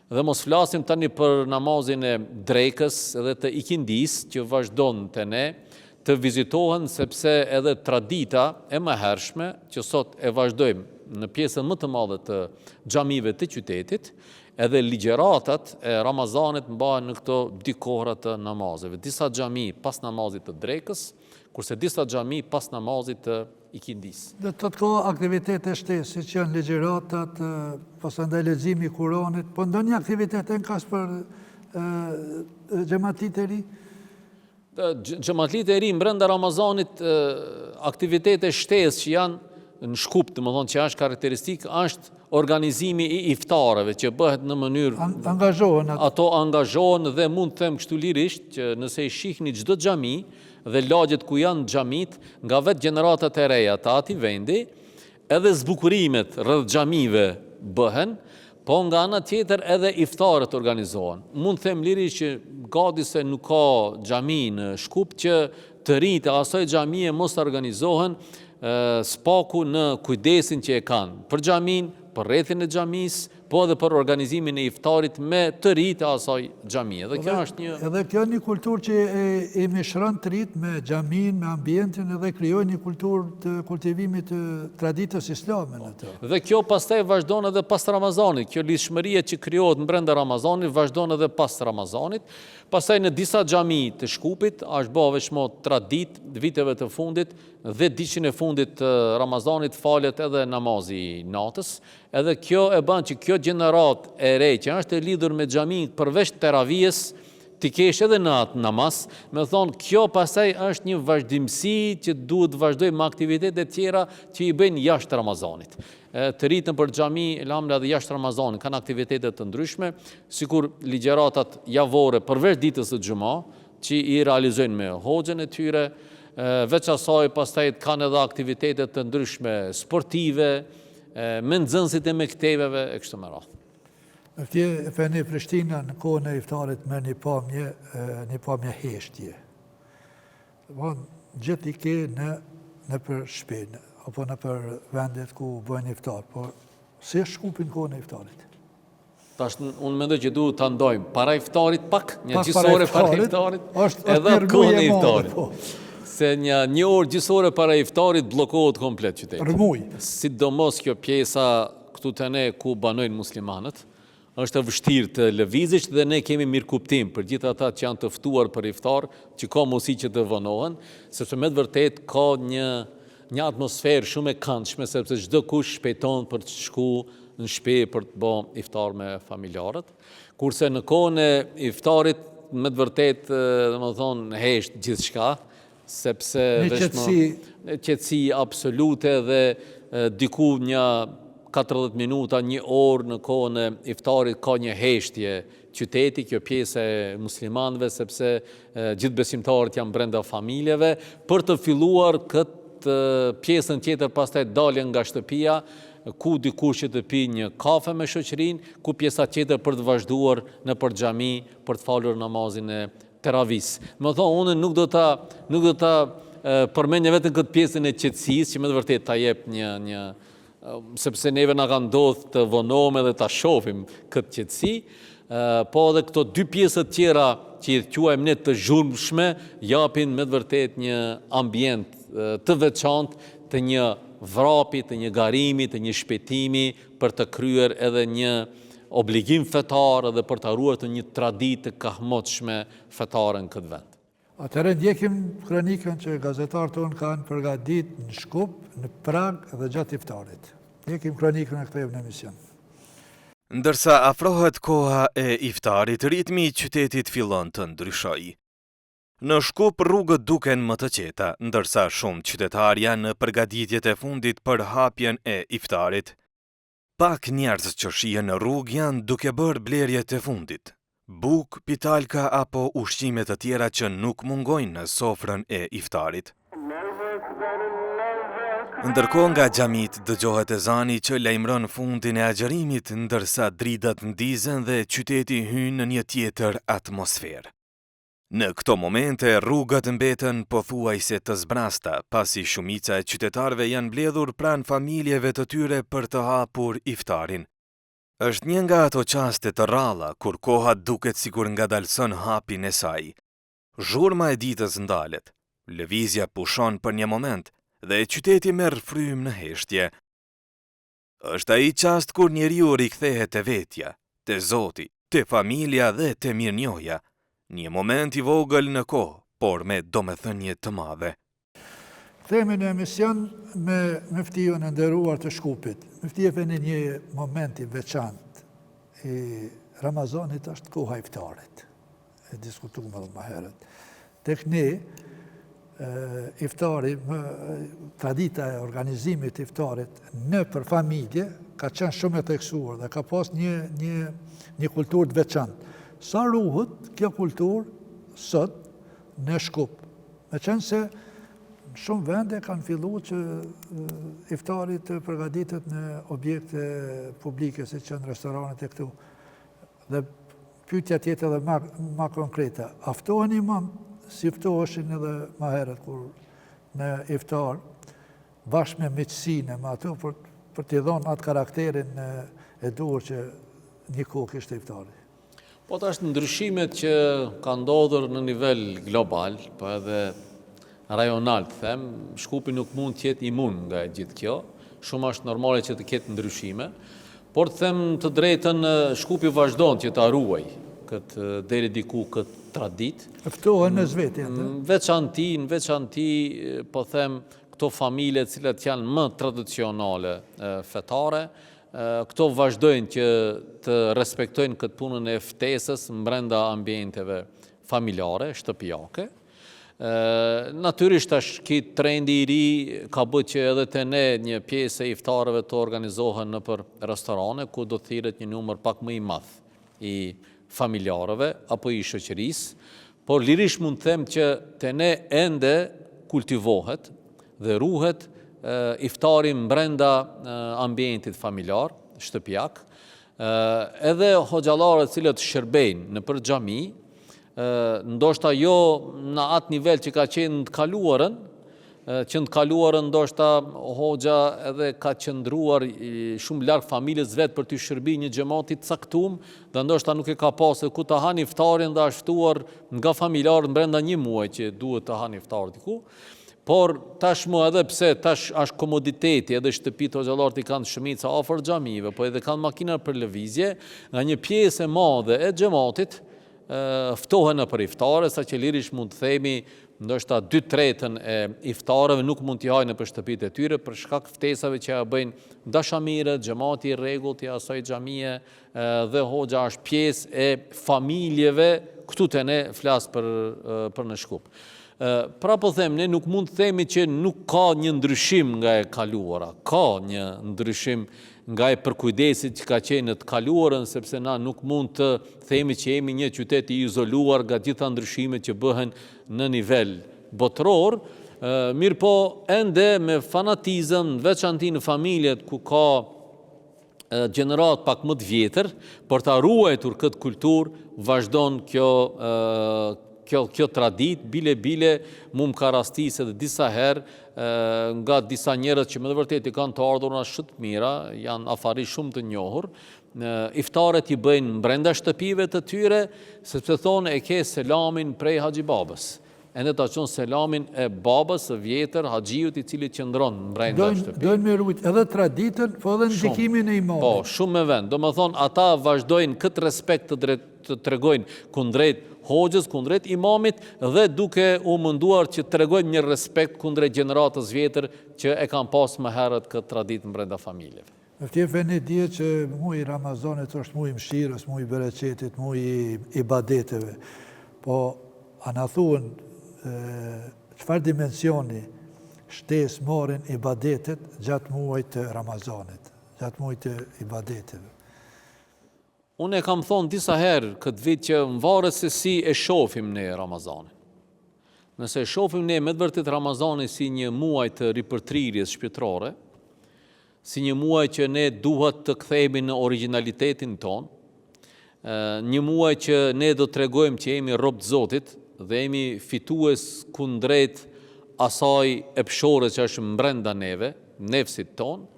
Dhe mos flasim tani për namazin e drekës edhe të ikindis që vazhdon të ne të vizitohen sepse edhe tradita e mëhershme që sot e vazhdojmë në pjesën më të madhe të xhamive të qytetit, edhe ligjeratat e Ramazanit mbahen në këto dy kohra të namazeve. Disa xhami pas namazit të drekës, kurse disa xhami pas namazit të ikindis. Dhe të ka aktivitete shtesë, si që janë ligjeratat, pasandaj leximi i Kuranit, po ndonjë aktivitet e nkas për xhamatit e ri? Xhamatit e ri brenda Ramazanit, aktivitete shtesë që janë në Shkup, domethënë që është karakteristik, është organizimi i iftareve që bëhet në mënyrë ato angazhohen dhe mund të them kështu lirisht që nëse i shihni çdo xhami dhe lagjet ku janë xhamit nga vetë gjeneratat e reja të atij vendi, edhe zbukurimet rreth xhamive bëhen, po nga ana tjetër edhe iftarët organizohen. Mund të them lirisht që gati se nuk ka xhami në Shkup që të rinjtë e asaj xhamie mos organizohen spaku në kujdesin që e kanë për xhamin, për rrethin e xhamis, po edhe për organizimin e iftarit me të rinjtë e asaj xhamie. Dhe kjo është një... Edhe kjo një kulturë që e mishron të rinjtë me xhamin, me ambientin edhe krijojnë një kulturë të kultivimit të traditës islame në të. Dhe kjo pastaj vazhdon edhe pas Ramazanit. Kjo lidhshmëria që krijohet brenda Ramazanit vazhdon edhe pas Ramazanit. Pastaj në disa xhami të Shkupit është bërë veçmo traditë viteve të fundit dhe ditën e fundit të Ramazanit falet edhe namazi natës. Edhe kjo e bën që kjo gjenerat e re që është e lidhur me xhamin përveç teravijes t'i kesh edhe në atë namaz, me thonë kjo pastaj është një vazhdimsi që duhet vazhdojmë me aktivitete tjera që i bëjnë jashtë Ramazanit. Të ritën për xhami, elhamdulillah dhe jashtë Ramazanit kanë aktivitete të ndryshme, sikur ligjeratat javore përveç ditës së xhuma, që i realizojnë me hoxhën e tyre, veç asaj pastaj kanë edhe aktivitete të ndryshme sportive, me nxënësit e mektebeve e kështu me radhë. Mufti Efendi Prishtina në kohën e iftarit me një pamje heshtje. Gjithë i ke në për shpinë, apo në për vendet ku bëjnë iftar, por si është Shkupi në kohën e iftarit? Tash unë mendoj që duhet ta ndojmë para iftarit pak, një gjysore para iftarit, edhe kohën e iftarit. Se se një orë gjysore para iftarit bllokohet komplet qyteti. Për muj. Sidomos kjo pjesa këtu te ne ku banojnë muslimanët, është e vështirë të lëvizësh dhe ne kemi mirë kuptim për gjithë ata që janë të ftuar për iftar, që ka mundësi që të vonohen, sepse me të vërtet ka një atmosferë shumë e këndshme, sepse çdo kush shpejton për të shku në shtëpi për të bërë iftar me familjarët, kurse në kohën e iftarit me të vërtet, domethënë, hesht gjithçka, sepse qetësi absolute dhe diku një 40 minuta, një orë në kohën e iftarit ka një heshtje qyteti, kjo pjesë e muslimanëve, sepse gjithë besimtarët janë brenda familjeve, për të filluar këtë pjesën tjetër pastaj daljen nga shtëpia, ku dikush që të pi një kafe me shoqërinë, ku pjesa tjetër për të vazhduar në për xhami për të falur namazin e teravis. Më thonë, unë nuk do ta përmendja vetëm këtë pjesën e qetësisë, që me të vërtetë ta jep një sepse neve na ka ndodhur të vonohemi dhe ta shohim këtë qetësi, po edhe këto dy pjesët tjera që i quajmë ne të zhurmshme, japin me të vërtetë një ambient të veçantë të një vrapi, të një garimi, të një shpejtimi për të kryer edhe një obligim fetar edhe për të ruar të një traditë të kahmotshme fetare në këtë vend. Atëherë ndjekim kronikën që gazetarët tonë kanë përgatitur në Shkup, në Prag dhe gjatë iftarit. Ndjekim kronikën e kthehemi në emision. Ndërsa afrohet koha e iftarit, ritmi i qytetit fillon të ndryshojë. Në Shkup rrugët duken më të qeta, ndërsa shumë qytetarë janë në përgatitjet e fundit për hapjen e iftarit. Pak njerëz që shihen në rrugë janë duke bërë blerjet e fundit. Buk, pitalka apo ushqime të tjera që nuk mungojnë në sofrën e iftarit. Ndërkohë nga xhamit dëgjohet ezani që lajmëron fundin e agjërimit, ndërsa dritat ndizen dhe qyteti hyn në një tjetër atmosferë. Në këto momente rrugët mbeten pothuajse të zbrasta, pasi shumica e qytetarëve janë mbledhur pranë familjeve të tyre për të hapur iftarin. Është një nga ato qaste të rralla kur koha duket sikur ngadalson hapin e saj. Zhurma e ditës ndalet, lëvizja pushon për një moment dhe qyteti merr frym në heshtje. Është ai çast kur njeriu rikthehet te vetja, te Zoti, te familja dhe te mirënjohja. Një moment i vogël në kohë, por me domethënie të madhe. Kthehemi në emision me muftion e nderuar të Shkupit. Muftieve në një moment i veçantë. Ramazanit është koha e iftarit. E diskutuam edhe më herët. Tek ne iftari, tradita e organizimit të iftarit në për familje ka qenë shumë e theksuar dhe ka pas një kulturë të veçantë. Sa ruhet kjo kulturë sot në Shkup? Me qenë se shumë vende kanë filluar që iftari të përgatitet në objekte publike, si që në restoranet e këtu. Dhe pyetja tjetër edhe ma konkrete. A ftoheni si ftoheshin edhe ma herët kur në iftar, bashkë me miqësinë me ato për t'i dhënë atë karakterin e duhur që një kohë kishte iftari. Po të është ndryshimet që ka ndodhur në nivel global, po edhe rajonal të them, Shkupi nuk mund të jetë imun nga gjithë kjo, shumë është normale që të ketë ndryshime, por të them të drejtën, Shkupi vazhdon që ta ruaj këtë deri diku këtë tradit. Ftohen në zveti. Në veçanti, po them, këto familje cilat janë më tradicionale fetare, këto vazhdojnë që të respektojnë këtë punën e ftesës brenda ambienteve familjare, shtëpiake. Natyrisht është këtë trendi i ri ka bërë që edhe të ne një pjesë e iftarëve të organizohen në për restorane, ku do thirret një numër pak më i madh i familjarëve apo i shoqërisë, por lirish mund të them që të ne ende kultivohet dhe ruhet iftari brenda ambientit familjar, shtëpiak, edhe hoxhallarët cilët shërbejnë në për xhami, ndoshta jo në atë nivel që ka qenë të kaluarën, që në të kaluarën ndoshta hoxha edhe ka qëndruar shumë larg familjes vet për të shërbi një xhamati të caktuar, dhe ndoshta nuk e ka pasur ku ta hanë iftarin dhe është ftuar nga familjarët brenda një muaji që duhet të hanë iftar diku. Por tashmë edhe pse tash është komoditeti, edhe shtëpitë hoxhallarët i kanë shumica afër xhamive, po edhe kanë makina për lëvizje, nga një pjesë e madhe e xhamatit ftohen për iftare, sa që lirish mund të themi ndoshta 2/3 e iftareve nuk mund t'i hajnë për shtëpitë e tyre për shkak ftesave që ja bëjnë dashamirët, xhamati i rregullt i asaj xhamie dhe hoxha është pjesë e familjeve këtu te ne flas për në Shkup. Pra po them, ne nuk mund të themi që nuk ka një ndryshim nga e kaluara, ka një ndryshim nga e përkujdesit që ka qenë në të kaluarën, sepse na nuk mund të themi që jemi një qytet i izoluar nga gjitha ndryshimet që bëhen në nivel botëror, mirë po ende me fanatizëm, veçanti në familjet ku ka gjenerat pak më të vjetër, për ta ruajtur këtë kulturë, vazhdon kjo tradit, bile mu më ka rastis edhe disa herë nga disa njerëz që me dhe vërtet i kanë të ardhur nga shumë të mira, janë afari shumë të njohur, iftaret i bëjnë brenda shtëpive të tyre, sepse thonë e ke selamin prej Haxhi Babës. Ende ta qonë selamin e babës së vjetër, haxhiut i cili qëndron brenda shtëpive. Dojnë me rujt edhe traditën, po edhe ndikimin e imamit. Po, shumë me vend. Do me thonë, ata vazhdojnë këtë respekt të tregojnë kundrejt hoxhës, kundrejt imamit, dhe duke u munduar që tregojnë një respekt kundrejt gjeneratës vjetër që e kanë pas më herët këtë traditë brenda familjeve. Ftjefe një dje që muaj Ramazanit është muaj mëshirës, muaj bereqetit, muaj ibadeteve. Po, a na thuën çfarë dimensioni shtes morin ibadetet gjatë muajit të Ramazanit, gjatë muajit të ibadeteve. Unë e kam thonë disa herë këtë vit që më varet se si e shohim ne Ramazanin. Nëse e shohim ne me të vërtet Ramazanin si një muaj të ripërtrirjes shpirtërore, si një muaj që ne duhet të kthehemi në originalitetin ton, një muaj që ne do të tregojmë që jemi rob të Zotit dhe jemi fitues kundrejt asaj epshore që është brenda neve, nefsit ton.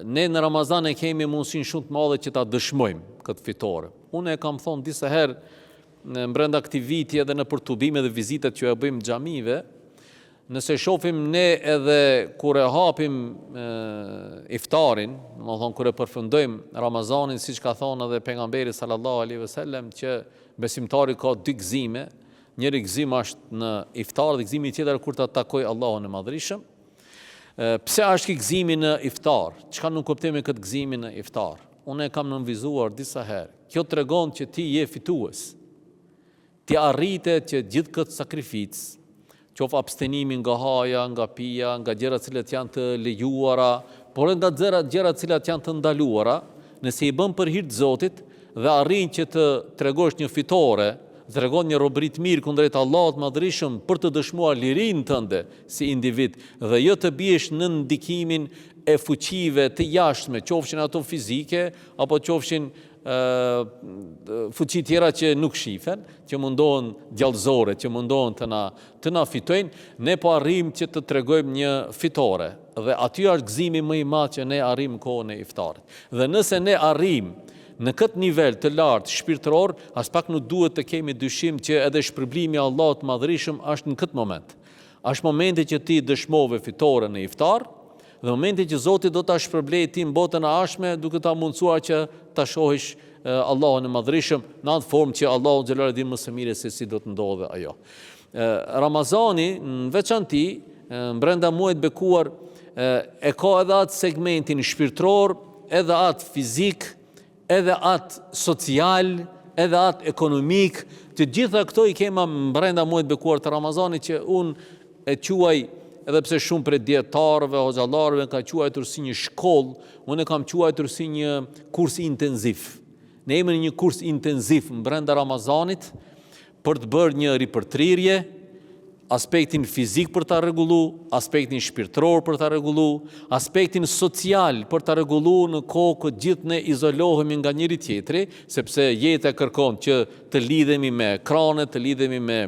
Ne në Ramazan e kemi mundësinë shumë të madhe që ta dëshmojmë këtë fitore. Unë e kam thonë disa herë në brenda këtij viti edhe në përtubime dhe vizitat që e bëjmë xhamive, nëse shohim ne edhe kur e hapim iftarin, domethënë kur e përfundojmë Ramazanin, siç ka thonë edhe pejgamberi sallallahu alaihi wasallam që besimtari ka dy gëzime, njëri gëzim është në iftar dhe gëzimi tjetër kur ta takojë Allahun e Madhërisëm. Pse është ky gëzimi në iftar? Çka nuk kuptojmë këtë gëzimin në iftar? Unë e kam nënvizuar disa herë. Kjo tregon që ti je fitues. Ti arritet që gjithë këtë sakrificë, qoftë abstenimi nga haja, nga pija, nga gjëra të cilat janë të lejuara, por nga gjëra të cilat janë të ndaluara, nëse i bën për hir të Zotit dhe arrin që të tregosh një fitore, tregon një robëri të mirë kundrejt Allahut Madhërisëm për të dëshmuar lirinë tënde si individ dhe jo të biesh në ndikimin e fuqive të jashtme, qofshin ato fizike apo qofshin fuqi tjera që nuk shifen, që mundohen gjallëzore, që mundohen të na fitojnë, ne po arrim që të tregojmë një fitore dhe aty është gëzimi më i madh që ne arrim kohën e iftarit. Dhe nëse ne arrim në këtë nivel të lartë shpirtëror, as pak nuk duhet të kemi dyshim që edhe shpërblimi i Allahut Madhërisëm është në këtë moment. Është momenti që ti dëshmove fitore në iftar, dhe momenti që Zoti do ta shpërblejë ti në botën e ardhshme duke ta mundsuar që ta shohësh Allahun e Madhërisëm në atë formë që Allahu xhallahu din më së miri se si do të ndodhe ajo. Ramazani në veçanti brenda muajit bekuar e ka edhe atë segmentin shpirtëror, edhe atë fizik, edhe atë social, edhe atë ekonomik, të gjitha këto i kema brenda muajit bekuar të Ramazanit që unë e quaj, edhe pse shumë prej dietarëve, hoxhallarëve ka quajtur si një shkollë, unë e kam quajtur si një kurs intenziv. Ne jemi në një kurs intenziv brenda Ramazanit për të bërë një ripërtrirje, aspektin fizik për ta rregullu, aspektin shpirtëror për ta rregullu, aspektin social për ta rregullu në kohë që gjithë ne izolohemi nga njëri tjetri, sepse jeta kërkon që të lidhemi me ekrane, të lidhemi me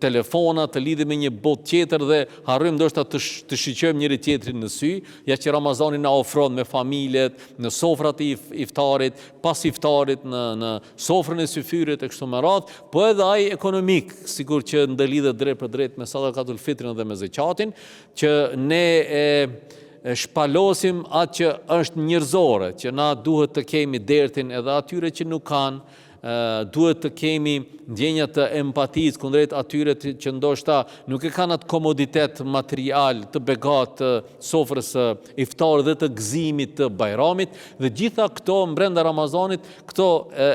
telefona, të lidhim me një botë tjetër dhe harrojmë ndoshta të shiqojmë njëri tjetrin në sy, ja që Ramazani na ofron me familjet, në sofrat e iftarit, pas iftarit në sofrën e syfyrit e kështu me radhë, po edhe ai ekonomik, sikur që ndëlidhet drejt për drejt me sadakatul fitrin dhe me zakatin, që ne shpalosim atë që është njerëzore, që na duhet të kemi dertin edhe atyre që nuk kanë, duhet të kemi ndjenja të empatisë kundrejt atyre që ndoshta nuk e kanë atë komoditet material të begat të sofrës iftarit dhe të gëzimit të bajramit, dhe gjitha këto brenda Ramazanit, këto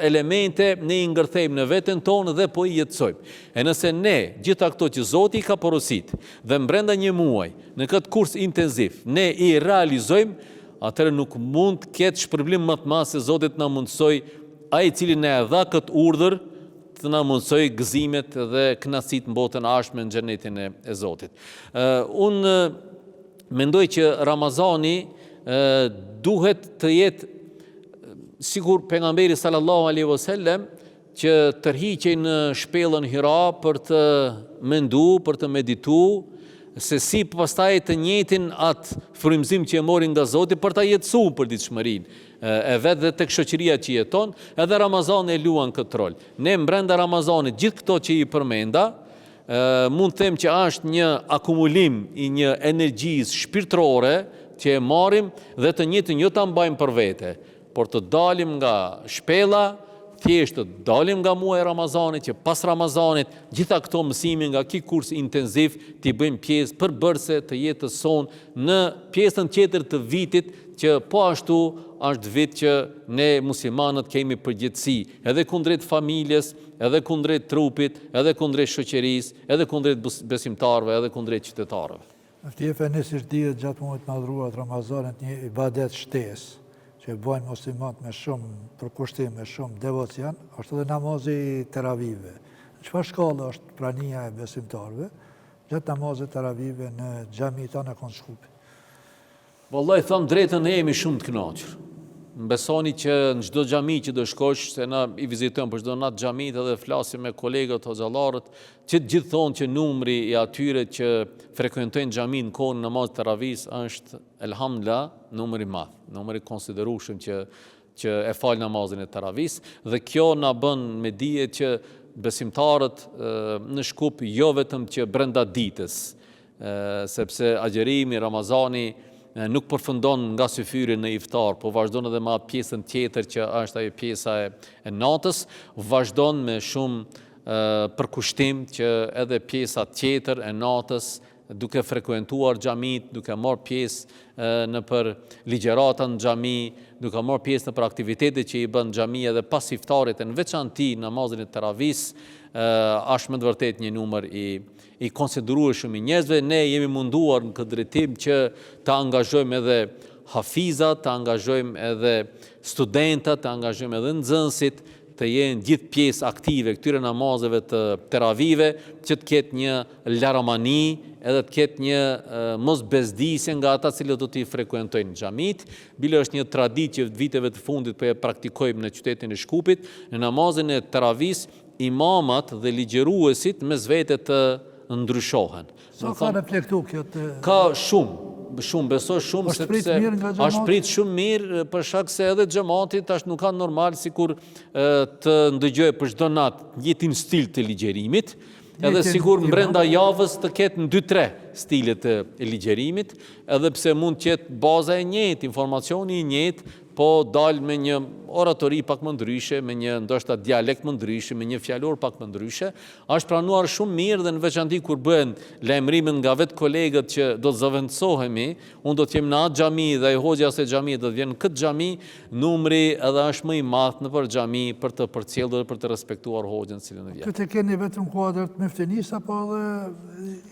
elemente ne i ngërthejmë në veten tonë dhe po i jetësojmë. E nëse ne gjitha këto që Zoti i ka porosit dhe brenda një muaj në këtë kurs intenziv ne i realizojmë, atëherë nuk mund të ketë shpërblim më të madh se Zoti na mundsoj, ai i cili na e dha këtë urdhër të na mundsoj gëzimet dhe kënaqësitë në botën ashme në xhenetin e Zotit. Unë mendoj që Ramazani duhet të jetë sikur pejgamberi sallallahu alaihi wasallam që tërhiqej në shpellën Hira për të menduar, për të medituar se si pastaj të njëjtin atë frymëzim që e morin nga Zoti për ta jetësuar përditshmërinë e vetë dhe tek shoqëria që jeton, edhe Ramazani e luan këtë rol. Ne brenda Ramazanit gjithë këto që i përmenda, mund të them që është një akumulim i një energjisë shpirtërore që e marrim dhe të njëjtën jo ta mbajmë për vete, por të dalim nga shpella, thjesht të dalim nga muaji Ramazanit, që pas Ramazanit gjitha këto mësime nga ky kurs intenziv t'i bëjmë pjesë përbërëse të jetës sonë në pjesën tjetër të vitit, që po ashtu është vit që ne muslimanët kemi përgjegjësi, edhe kundrejt familjes, edhe kundrejt trupit, edhe kundrejt shoqërisë, edhe kundrejt besimtarëve, edhe kundrejt qytetarëve. Ftje fenisisht dihet gjatë muajit madhruar të Ramazanit një ibadet shtesë që bojnë muslimat me shumë përkushtim, me shumë devocian, është edhe namazi teravive. Në çfarë shkallë është prania e besimtarëve gjatë namazit teravive në xhamitë tona në Shkupi? Vallai them drejtën, ne jemi shumë të kënaqur. Besoni që në çdo xhami që do shkosh, se na i vizitojmë për çdo natë xhamit edhe flasim me kolegët hoxhallarët, që të gjithë thonë që numri i atyre që frekuentojnë xhamin në kohën e namazit teravis është elhamdullah numri i madh, numri i konsiderueshëm që e fal namazin e teravis, dhe kjo na bën me dije që besimtarët në Shkup jo vetëm që brenda ditës, sepse agjerimi Ramazani nuk përfundon nga syfyri në iftar, po vazhdon edhe me pjesën tjetër që është ajo pjesa e natës, vazhdon me shumë përkushtim që edhe pjesa tjetër e natës, duke frekuentuar xhamit, duke marrë pjesë në për ligjërata në xhami, duke marrë pjesë në për aktivitetet që i bën xhami edhe pas iftarit, në veçanti namazin e teravis, është me të vërtet një numër i konsiderueshëm i njerëzve. Ne jemi munduar në këtë drejtim që të angazhojmë edhe hafizat, të angazhojmë edhe studentat, të angazhojmë edhe nxënësit, të jenë gjithë pjesë aktive këtyre namazeve të teravive, që të ketë një laramani, edhe të ketë një mos bezdisje nga ata cilët do t'i frekuentojnë xhamit. Bile është një traditë që viteve të fundit po e praktikojmë në qytetin e Shkupit, në namazin e teravis imamat dhe ligjëruesit mes vete të ndryshohen. Sa ka reflektu kjo të... Ka shumë, besoj shumë, sepse është prit shumë mirë, për shkak se edhe xhamati tash nuk ka normal sikur të ndëgjoj për çdo natë njëjtin stil të ligjërimit, edhe sigur brenda javës të ketë në 2-3 stilet e ligjërimit, edhe pse mund të jetë baza e njëjtë, informacioni i njëjtë, po dalë me një oratori pak më ndryshe, me një ndoshta dialekt më ndryshe, me një fjalor pak më ndryshe, është pranuar shumë mirë dhe në veçanti kur bëhen lajmërimet nga vetë kolegët që do të zëvendësohemi, unë do të jem në atë xhami dhe ai hoxha se xhami do të vjen në këtë xhami, numri edhe është më i madh nëpër xhami për të përcjellur dhe për të respektuar hoxhën cilën e vjen. Këtë keni vetëm kuadër të muftinisë apo edhe...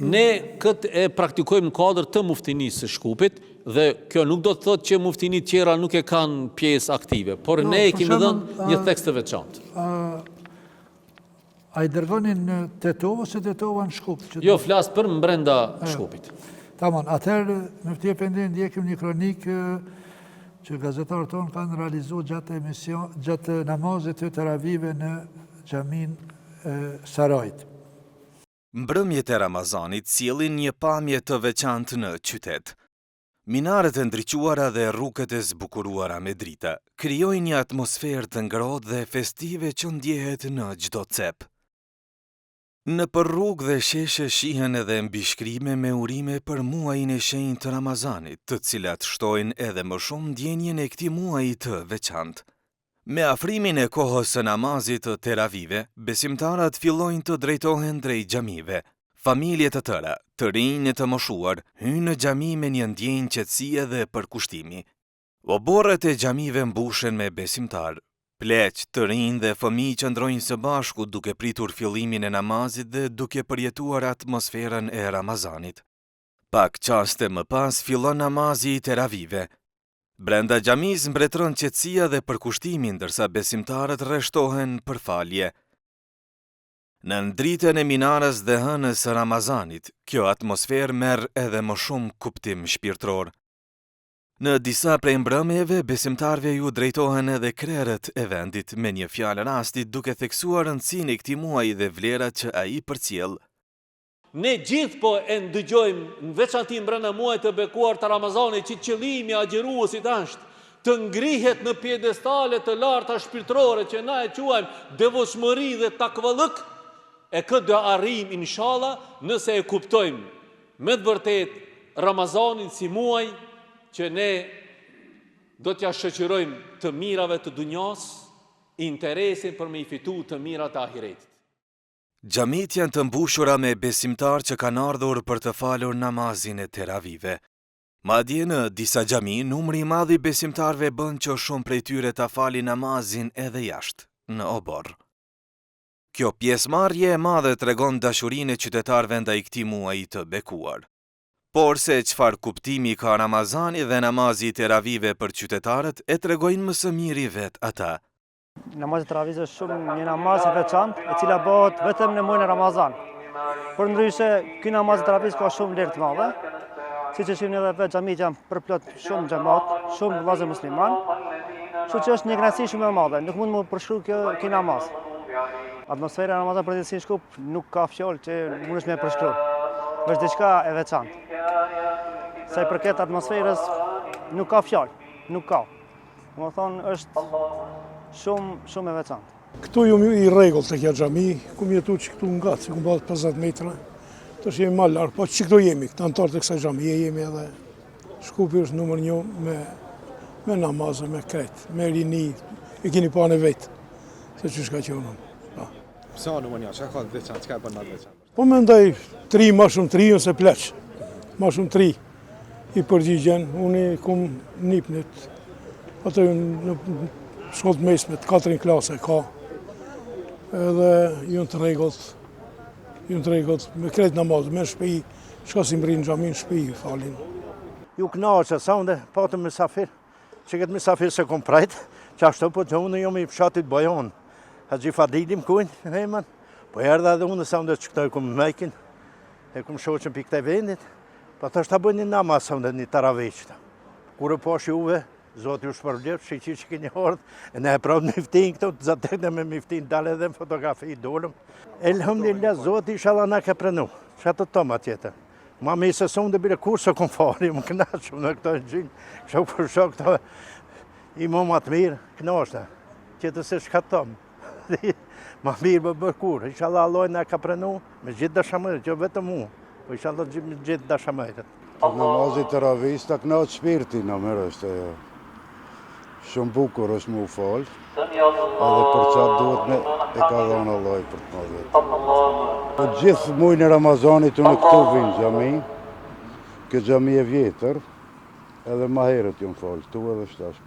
Ne këtë e praktikojmë në kuadër të muftinisë së Shkupit, dhe kjo nuk do të thotë që muftinit tjera nuk e kanë pjesë aktive, por ne kemi dhënë një tekst të veçantë. A i dërgonin në Tetova ose Tetova në Shkup? Jo, flasë për brenda Shkupit. Tamam, atëherë në Fti Efendi ndjekim një kronikë që gazetarët tonë kanë realizuar gjatë namazit të teravive në xhamin Sarajit. Mbrëmjet e Ramazanit sjellin një pamje të veçantë në qytet. Minaret e ndriquara dhe rrugët e zbukuruara me drita krijojnë një atmosferë të ngrohtë dhe festive që ndjehet në çdo cep. Në për rrugë dhe sheshe shihen edhe mbishkrime me urime për muajin e shenjtë të Ramazanit, të cilat shtojnë edhe më shumë ndjenjen e këtij muaji të veçantë. Me afrimin e kohës së namazit të teravive, besimtarët fillojnë të drejtohen drejt xhamive. Familje të tëra, të rinj e të moshuar, hynë në xhami me një ndjenjë qetësie dhe përkushtimi. Oborret e xhamive mbushen me besimtarë. Pleq, të rinj dhe fëmijë qëndrojnë së bashku duke pritur fillimin e namazit dhe duke përjetuar atmosferën e Ramazanit. Pak qaste më pas fillon namazi i teravive. Brenda xhamis mbretëron qetësia dhe përkushtimi ndërsa besimtarët rreshtohen për falje. Në ndritën e minarës dhe hënës së Ramazanit, kjo atmosferë merr edhe më shumë kuptim shpirtëror. Në disa prej mbrëmjeve, besimtarve ju drejtohen edhe krerët e vendit me një fjalë rasti duke theksuar rëndësinë e këtij muaji dhe vlerat që ai përcjell. Ne gjithë po e ndëgjojmë në veçanti brenda muajit të bekuar të Ramazanit që qëllimi i agjëruesit është të ngrihet në piedestale të larta shpirtërore që na e quajmë devotshmëri dhe takvallëk, e këtë do arrijmë inshallah nëse e kuptojmë me të vërtet Ramazanin si muaj që ne do t'ja shoqërojmë të mirave të dunjas, interesin për me i fitu të mirat e ahiretit. Xhamit janë të mbushura me besimtar që kanë ardhur për të falur namazin e teravive. Madje në disa xhami, numri i madh i besimtarve bën që shumë prej tyre ta falin namazin edhe jashtë, në obor. Kjo pjesëmarrje e madhe tregon dashurinë e qytetarëve ndaj këtij muaji të bekuar. Por se çfarë kuptimi ka Ramazani dhe namazi i teravive për qytetarët e tregojnë më së miri vetë ata. Namazi i teravit është shumë një namaz i veçantë, e cila bëhet vetëm në muajin e Ramazan. Përndryshe, ky namaz i teravit ka shumë vlerë të madhe, siç e shihni edhe vetë xhamit janë përplot shumë xhamat, shumë vëllezër musliman, kështu që është një kënaqësi shumë e madhe, nuk mund të përshkruaj ky namaz. Atmosfera e Ramazanit për ditën e Shkup nuk ka fjalë që mundesh me përshkruaj. Është diçka e veçantë. Sa i përket atmosferës, nuk ka fjalë, nuk ka. Domethënë është shumë e veçantë. Këtu jam i rregullt tek xhami, ku jetu që këtu nga, si ku bëhet 50 metra. Tash jemi më larg, po ç'këtu jemi, këta antarë të kësaj xhamie jemi edhe Shkupi është numër 1 me namazë, me kret, me rini, e keni pa në vetë, se që shka qënë. Sa numër 1, çka ka veçantë, çka e bën atë veçantë? Po mendoj 3 më shumë 3 ose pleq, më shumë 3 i përgjigjen, unë kom nipnit, atë në shkollë mesme, të 4 klase ka, edhe ju në të rregullt, me kretë namazë, me shpi, shka si mbrinë xhamin shpi, falin. Ju knaqë, sa unë patëm misafir, që këtë misafir se kom prajtë, që ashtu po që unë jom i pshatit Bajon, Haxhi Fadilim kujnë, heman, po erdha edhe unë sa unë që këtoj kom mejkin, e kom shoqën për këtej vendit, pa të është të bëjnë një namaz sa unë një taraveqta. Kure pash juve, Zotë ju shpërblet, shqeqi që keni ardhë, e ne e pravë miftin këto, të zatekne me miftin dalë edhe në fotografi i dolëm. Elhamdulillah, Zotë inshallah na ka pranu, që atë të toma tjetër. Ma me i sëson dhe bile kur se kom fari, më knaqëm në këto gjinë, kështu për shok këto i më matë mirë, knaqëta, qëtë se shka të tomë. Ma mirë më bërë kur, inshallah Allah na ka pranu me gjithë dashamërët, që vetëm mu, po inshallah me gjithë dashamërët. Namazit të ravis të knaqë shpirti në mërë është shumë bukur është mu falë, edhe për qatë duhet me e ka dhonë Allah për të mazet. Po gjithë mujnë e Ramazanit unë këtu vinë xhami, këtë xhami e vjetër, edhe ma herët ju më falë, këtu edhe shtash.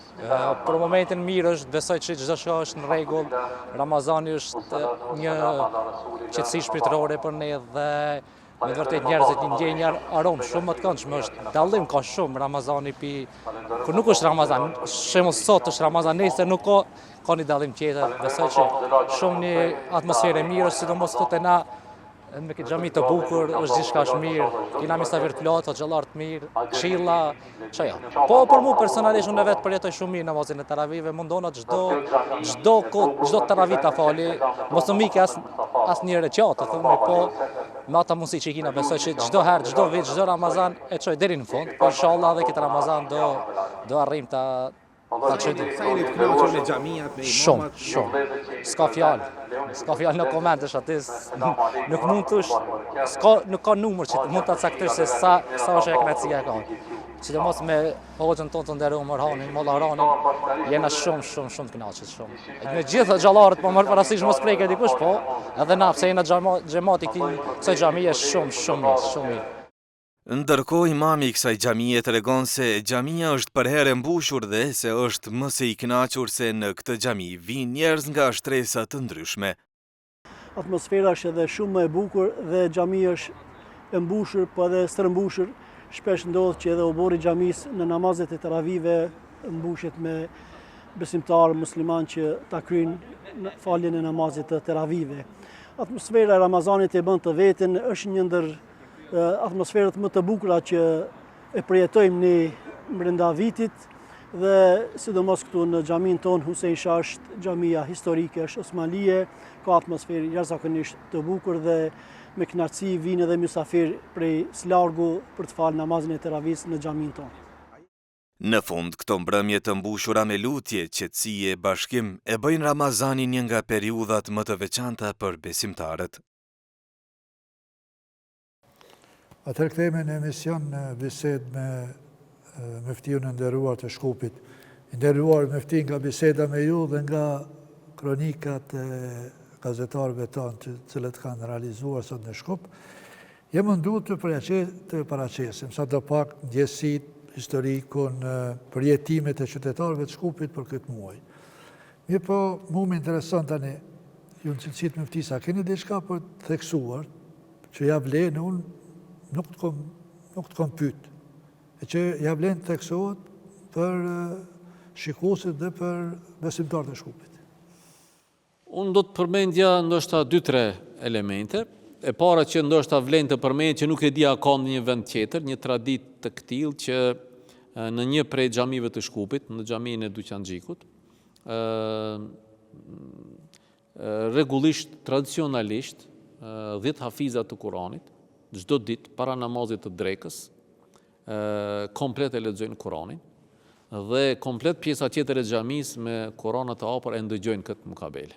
Për momentin mirë është, besoj që çdo shka është në rregull, Ramazani është një qetësi shpirtërore për ne dhe me vërtet njerëzit një ndjej një aromë shumë më të këndshme, është dallim ka shumë Ramazani kur nuk është Ramazan, shembull sot është Ramazan, nesër nuk ka një dallim tjetër, besoj që shumë një atmosferë e mirë, sidomos këtu te na me këtë xhami të bukur, është gjithçka është mirë, kena mysafir të plotë, xhallar të mirë, këshilla, çaja. Po për mua personalisht unë vetë përjetoj shumë mirë namazin e teravive, mundona çdo taravih ta fali, mos më ikë asnjë recitatë, thonë, po me ata mundësi që i kina, besoj që çdo herë, çdo vit, çdo Ramazan e çoj deri në fund, por inshallah edhe këtë Ramazan do arrim ta çojmë. Sa jeni të kënaqur me xhamiat, me imamat? Shumë. S'ka fjalë në komentesh aty, nuk mund thosh, nuk ka numër që mund ta caktosh se sa është e kënaqësia e ka. Sidomos me hoxhën tonë të nderuar Orhanin, Molla Orhanin, jena shumë të kënaqur shumë. Me gjithë xhallarët po marr parasysh mos preket dikush, po edhe na pse jena xhamati kësaj xhamie shumë mirë. Ndërkohë imami i kësaj xhamie tregon se xhamia është për herë mbushur dhe se është më se i kënaqur se në këtë xhami vijnë njerëz nga shtresa të ndryshme. Atmosfera është edhe shumë më e bukur dhe xhamia është e mbushur, po edhe stërmbushur. Shpesh ndodh që edhe obori i xhamisë në namazet e teravive mbushet me besimtarë musliman që ta kryejnë faljen e namazit të teravive. Atmosfera e Ramazanit e bën të veten, është një ndër atmosferat më të bukura që e përjetojmë ne brenda vitit dhe sidomos këtu në xhamin tonë Husein Shah është xhamia historike, është osmanlie, ka atmosferë jashtëzakonisht të bukur dhe me kënaqësi vinë edhe mysafir prej largu për të falë namazin e teravis në xhamin tonë. Në fund, këto mbrëmje të mbushura me lutje, qetësie, bashkim e bëjnë Ramazanin një nga periudhat më të veçanta për besimtarët. Atëherë kthehemi në emision në bisedë me mëftiun e nderuar të Shkupit. Nderuar mëfti, nga biseda me ju dhe nga kronikat e gazetarëve tanë të cilët kanë realizuar sot në Shkup, jem mundu të paraqesim sa do pak ndjesit, historikun, përjetimet e qytetarëve të Shkupit për këtë muaj. Mirë po, mu më intereson tani, ju në cilësit mëftisa, keni diçka për të theksuar, që ja vlenë unë nuk të kom pyet, e që ja vlen të theksohet për shikuesit dhe për besimtarët e Shkupit. Unë do të përmendja ndoshta 2-3 elemente. E para që ndoshta vlen të përmend që nuk e di a ka në një vend tjetër, një traditë të këtillë që në një prej xhamive të Shkupit, në xhamin e Duqanxhikut, rregullisht, tradicionalisht, 10 hafizat të Kuranit, çdo ditë para namazit të drekës, komplet e lexojnë Kuranin dhe komplet pjesa tjetër e xhamisë me Kurana të hapur e ndëgjojnë këtë mukabele.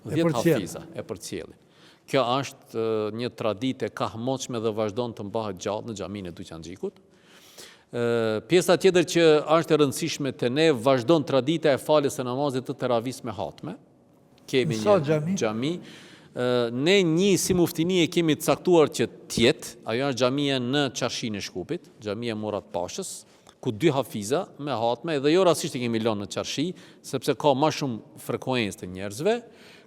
10 hafiza e përcjellin. Kjo është një traditë e kahmoçme dhe vazhdon të mbahet gjallë në xhamin e Duqanxhikut. Pjesa tjetër që është e rëndësishme te ne, vazhdon tradita e faljes së namazit të teravis me hatme. Kemi një xhami. Ne një si muftini e kemi të caktuar që tjetë, ajo është xhamia në Qarshinë e Shkupit, xhamia Murat Pashës, ku 2 hafiza me hatme, dhe jo rastisht e kemi lënë në Qarshi, sepse ka ma shumë frekuencë të njerëzve.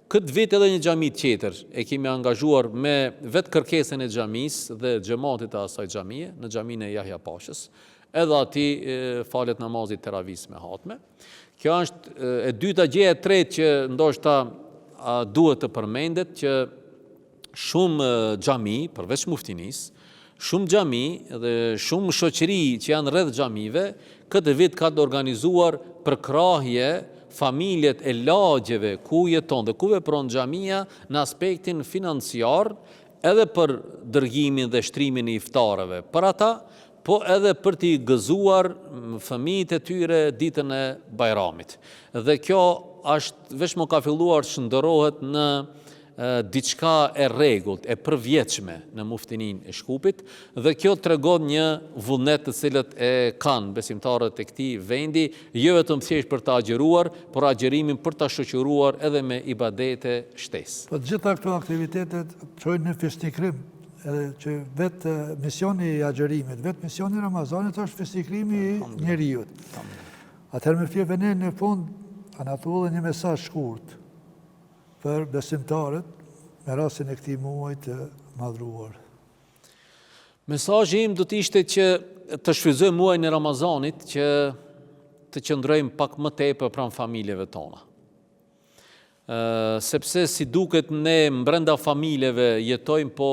Këtë vit edhe një xhami tjetër e kemi angazhuar me vetë kërkesën e xhamisë dhe xhamatit të asaj xhamie, në xhamin e Jahja Pashës, edhe ati falet namazit teravis me hatme. Kjo është e dyta gjë, e tretë që ndoshta duhet të përmendet që shumë xhami, përveç muftinis, shumë xhami dhe shumë shoqëri që janë rreth xhamive, këtë vit ka të organizuar përkrahje familjet e lagjeve ku jeton dhe ku vepron xhamia në aspektin financiar, edhe për dërgimin dhe shtrimin e iftareve për ata, po edhe për t'i gëzuar fëmijët e tyre ditën e Bajramit. Dhe kjo është veç më ka filluar shndërrohet në diçka e rregullt, e përvjetshme në muftinin e Shkupit, dhe kjo tregon një vullnet të cilët e kanë besimtarët e këtij vendi, jo vetëm thjesht për ta agjëruar, por agjërimin për ta shoqëruar edhe me ibadete shtesë. Po të gjitha këto aktivitetet çojnë në fisnikrim, edhe që vetë misioni i agjërimit, vetë misioni i Ramazanit është fisnikrimi i njeriut. Atëherë me fjalë ne në fund ana thu një mesazh shkurt për besimtarët me rastin e këtij muaji të madhruar. Mesazhi im do të ishte që të shfrytëzojmë muajin e Ramazanit që të qëndrojmë pak më tepër pranë familjeve tona. Sepse si duket ne brenda familjeve jetojmë, po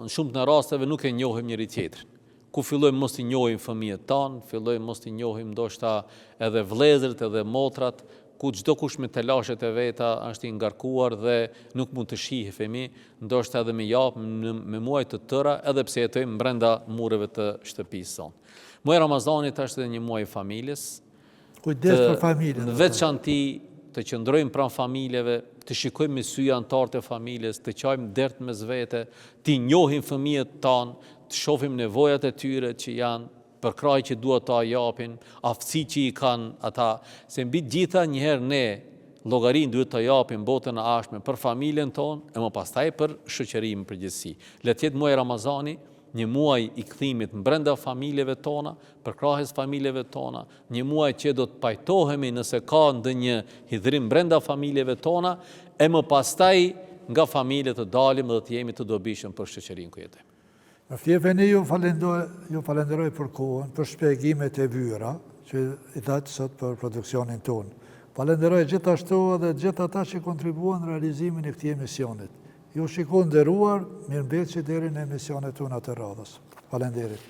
në shumë të rasteve nuk e njohim njëri tjetrin. Ku fillojmë mos i njohim fëmijët tanë, fillojmë mos i njohim ndoshta edhe vëllezërit edhe motrat, ku çdo kush me telashet e veta është i ngarkuar dhe nuk mund të shihë fëmi, ndoshta edhe me jap me muaj të tëra, edhe pse jetojmë brenda mureve të shtëpisë sonë. Muaji Ramazanit është edhe një muaj i familjes. Kujdes për familjen. Në veçanti të qëndrojmë pranë familjeve, të shikojmë me sy anëtarët e familjes, të qajmë dert mes vete, të njohim fëmijët tanë, të shohim nevojat e tyre që janë për kraj që duhet ta japin, aftësi që i kanë ata, se mbi gjitha njëherë ne llogarinë duhet ta japim botën e ardhshme për familjen tonë, e më pastaj për shoqërinë në përgjithësi. Le të jetë muaji Ramazani një muaj i kthimit brenda familjeve tona, përkrahjes familjeve tona, një muaj që do të pajtohemi nëse ka ndonjë hidhrim brenda familjeve tona, e më pastaj nga familjet të dalim dhe të jemi të dobishëm për shoqërinë ku jetojmë. Në fjefeni ju falenderoj për kohën, për shpjegimet e vyra që i datë sot për produksionin tonë. Falenderoj gjithashtu edhe gjithë ata që kontribuan në realizimin e këtij emisionit. Ju shikon nderuar, mirëmbëjtje deri në emisionet tona të radhës. Falenderit.